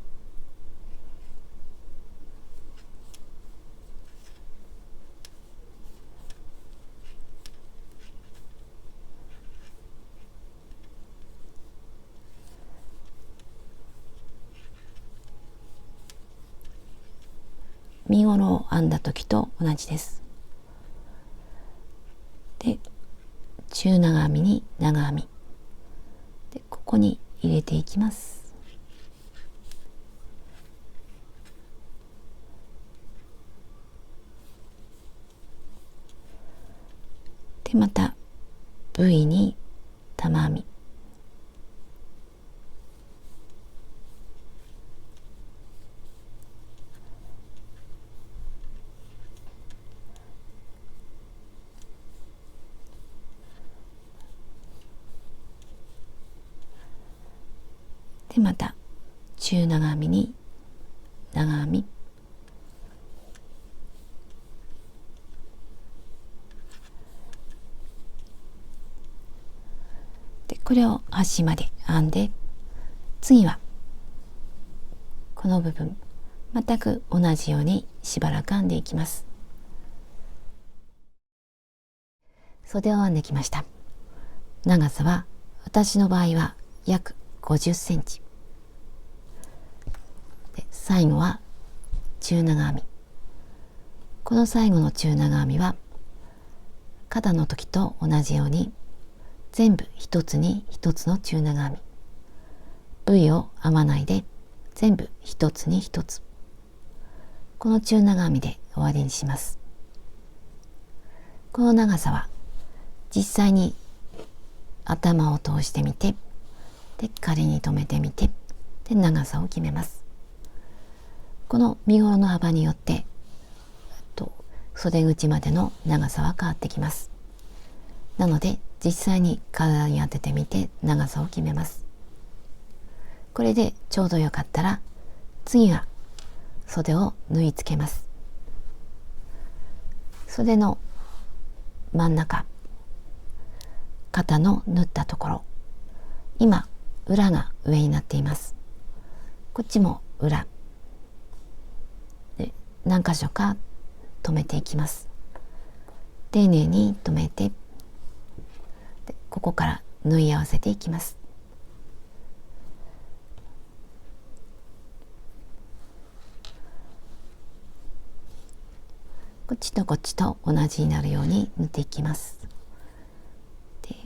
身ごろを編んだ時と同じです。で、中長編みに長編みで、ここに入れていきます。で、また V に玉編み、で、また中長編みに長編み、で、これを端まで編んで、次はこの部分全く同じようにしばらく編んでいきます。袖を編んできました。長さは私の場合は約50センチで、最後は中長編み。この最後の中長編みは肩の時と同じように全部一つに一つの中長編み、 V を編まないで全部一つに一つ、この中長編みで終わりにします。この長さは実際に頭を通してみて、で仮に留めてみて、で長さを決めます。この身ごろの幅によって袖口までの長さは変わってきます。なので実際に体に当ててみて長さを決めます。これでちょうどよかったら、次は袖を縫い付けます。袖の真ん中、肩の縫ったところ、今裏が上になっています。こっちも裏で何箇所か留めていきます。丁寧に留めて、でここから縫い合わせていきます。こっちとこっちと同じになるように縫っていきます。で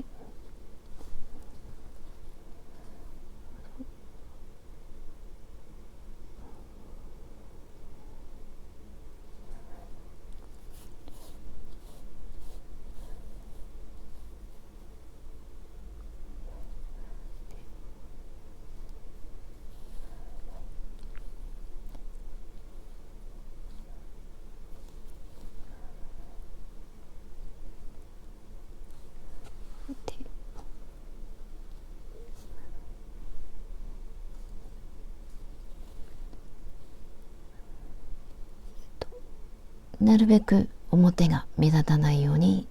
なるべく表が目立たないように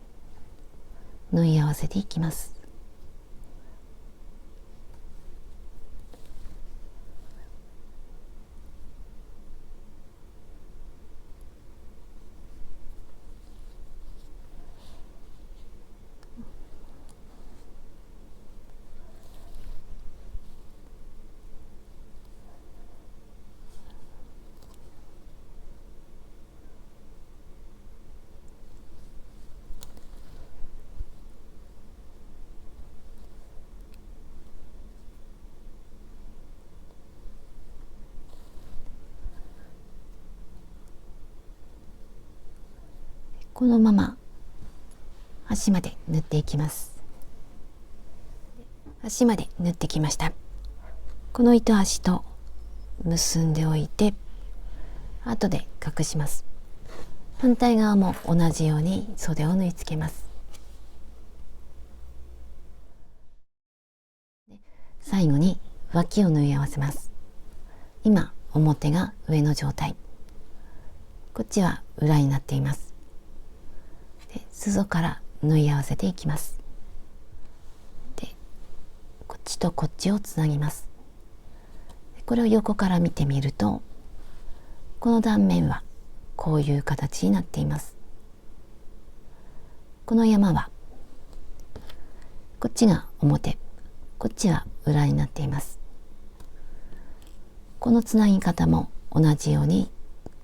縫い合わせていきます。このまま端まで縫っていきます。端まで縫ってきました。この糸端と結んでおいて後で隠します。反対側も同じように袖を縫い付けます。最後に脇を縫い合わせます。今表が上の状態、こっちは裏になっています。で裾から縫い合わせていきます。でこっちとこっちをつなぎます。これを横から見てみると、この断面はこういう形になっています。この山はこっちが表、こっちは裏になっています。このつなぎ方も同じように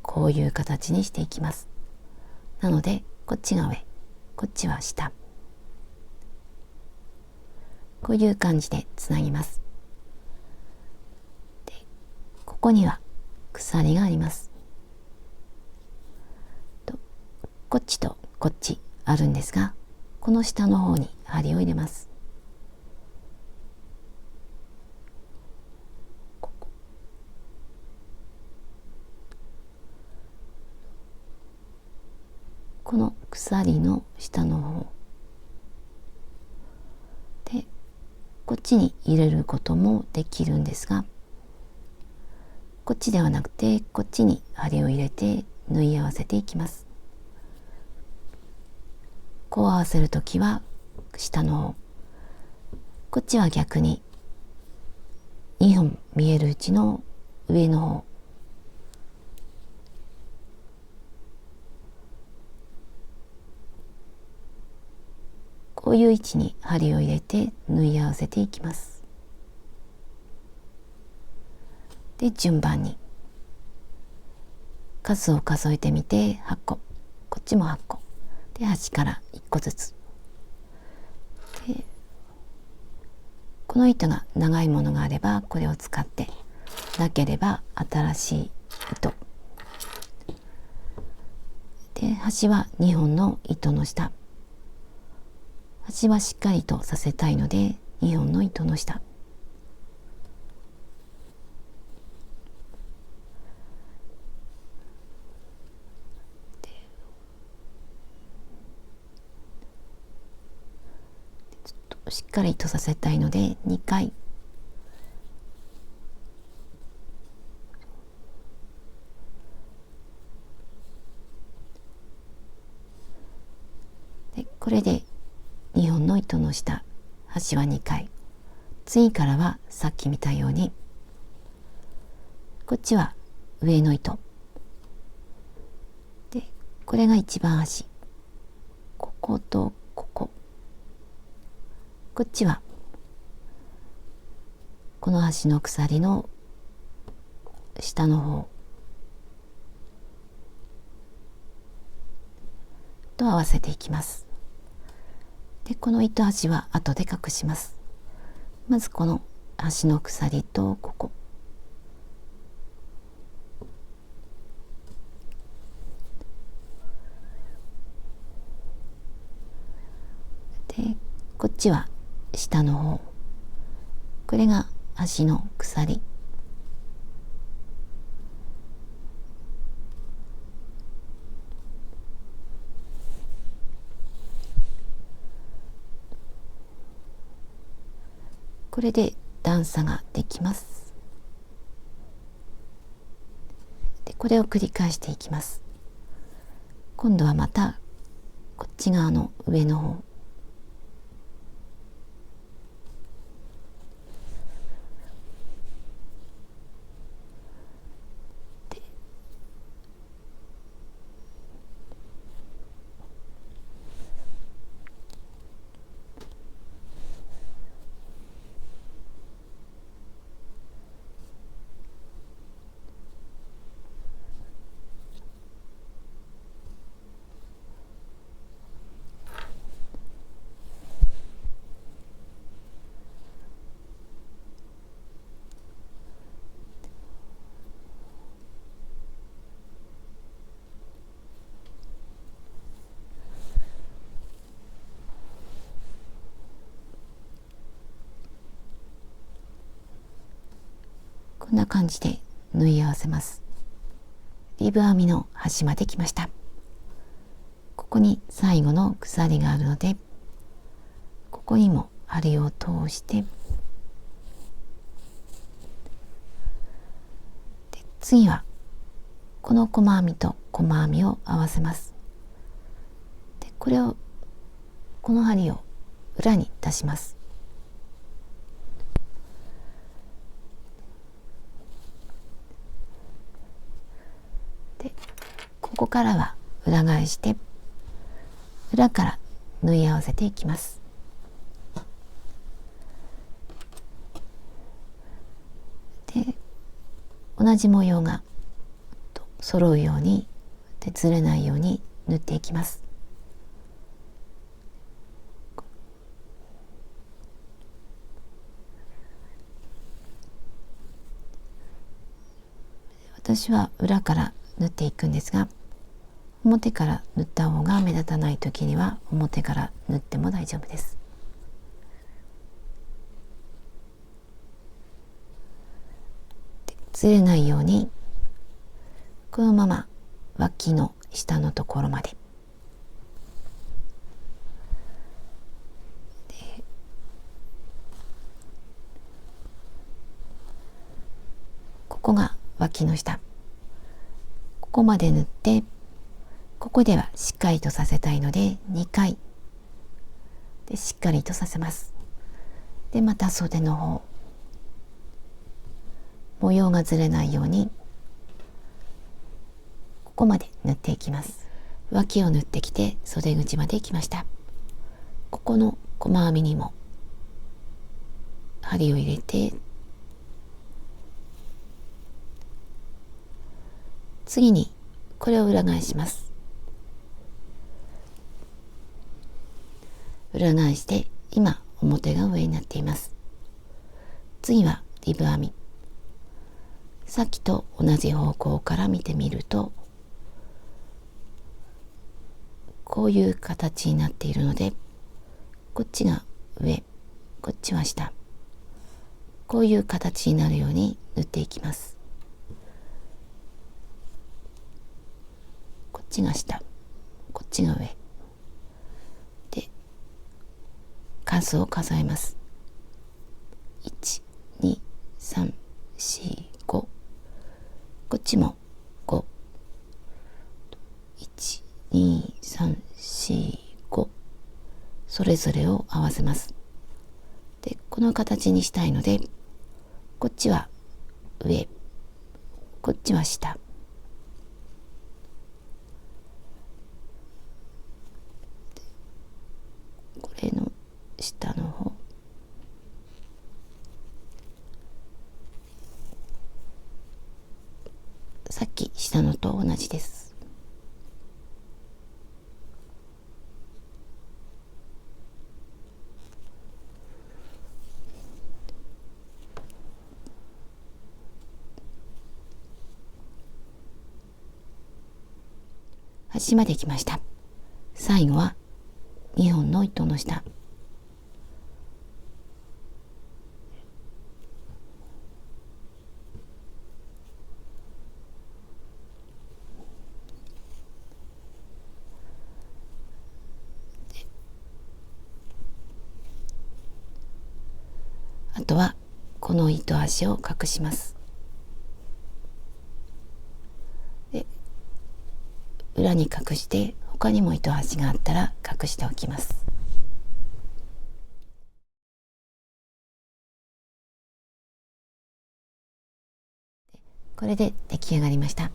こういう形にしていきます。なのでこっちが上、こっちは下、こういう感じでつなぎます。でここには鎖があります。こっちとこっちあるんですが、この下の方に針を入れます。この鎖の下の方でこっちに入れることもできるんですが、こっちではなくてこっちに針を入れて縫い合わせていきます。こう合わせるときは下の方、こっちは逆に2本見えるうちの上の方、こういう位置に針を入れて縫い合わせていきます。で順番に数を数えてみて8個、こっちも8個で端から1個ずつで、この糸が長いものがあればこれを使って、なければ新しい糸で、端は2本の糸の下、端はしっかりとさせたいので2本の糸の下しっかりとさせたいので2回で、これで2本の糸の下、端は2回、次からはさっき見たようにこっちは上の糸で、これが一番端、こことここ、こっちはこの端の鎖の下の方と合わせていきます。でこの糸端は後で隠します。まずこの端の鎖とここで、こっちは下の方、これが端の鎖、これで段差ができます。でこれを繰り返していきます。今度はまたこっち側の上の方で、こんな感じで縫い合わせます。リブ編みの端まで来ました。ここに最後の鎖があるので、ここにも針を通して、で次はこの細編みと細編みを合わせます。でこの針を裏に出します。でここからは裏返して裏から縫い合わせていきます。で同じ模様が揃うようにでずれないように縫っていきます。私は裏から縫っていくんですが、表から縫った方が目立たない時には表から縫っても大丈夫です。ずれないようにこのまま脇の下のところまで、ここが脇の下、ここまで縫って、ここではしっかりとさせたいので2回でしっかりとさせます。でまた袖の方、模様がずれないようにここまで縫っていきます。脇を縫ってきて袖口まで来ました。ここの細編みにも針を入れて、次にこれを裏返します。裏返して今表が上になっています。次はリブ編み。さっきと同じ方向から見てみるとこういう形になっているので、こっちが上、こっちは下、こういう形になるように縫っていきます。こっちが下、こっちが上で数を数えます。1、2、3、4、5、こっちも5、1、2、3、4、5、それぞれを合わせます。でこの形にしたいので、こっちは上、こっちは下、これの下の方、さっき下のと同じです。端まで来ました。最後は2本の糸の下、あとはこの糸端を隠します。で裏に隠して他にも糸端があったら隠しておきます。これで出来上がりました。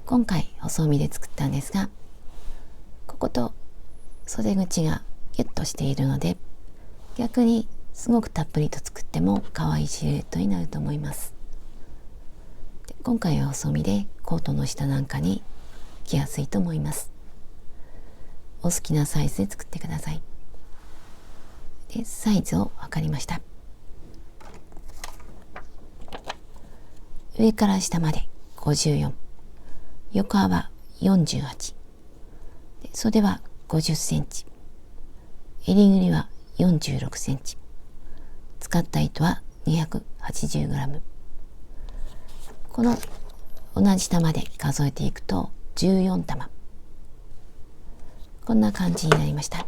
今回細編みで作ったんですが、ここと袖口がギュッとしているので、逆にすごくたっぷりと作っても可愛いシルエットになると思います。で今回は細編みでコートの下なんかに着やすいと思います。お好きなサイズで作ってください。でサイズを測りました。上から下まで54、横幅48、で袖は50センチ、襟ぐりは46センチ、使った糸は280グラム。この同じ玉で数えていくと14玉。こんな感じになりました。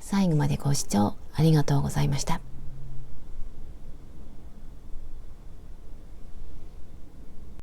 最後までご視聴ありがとうございました。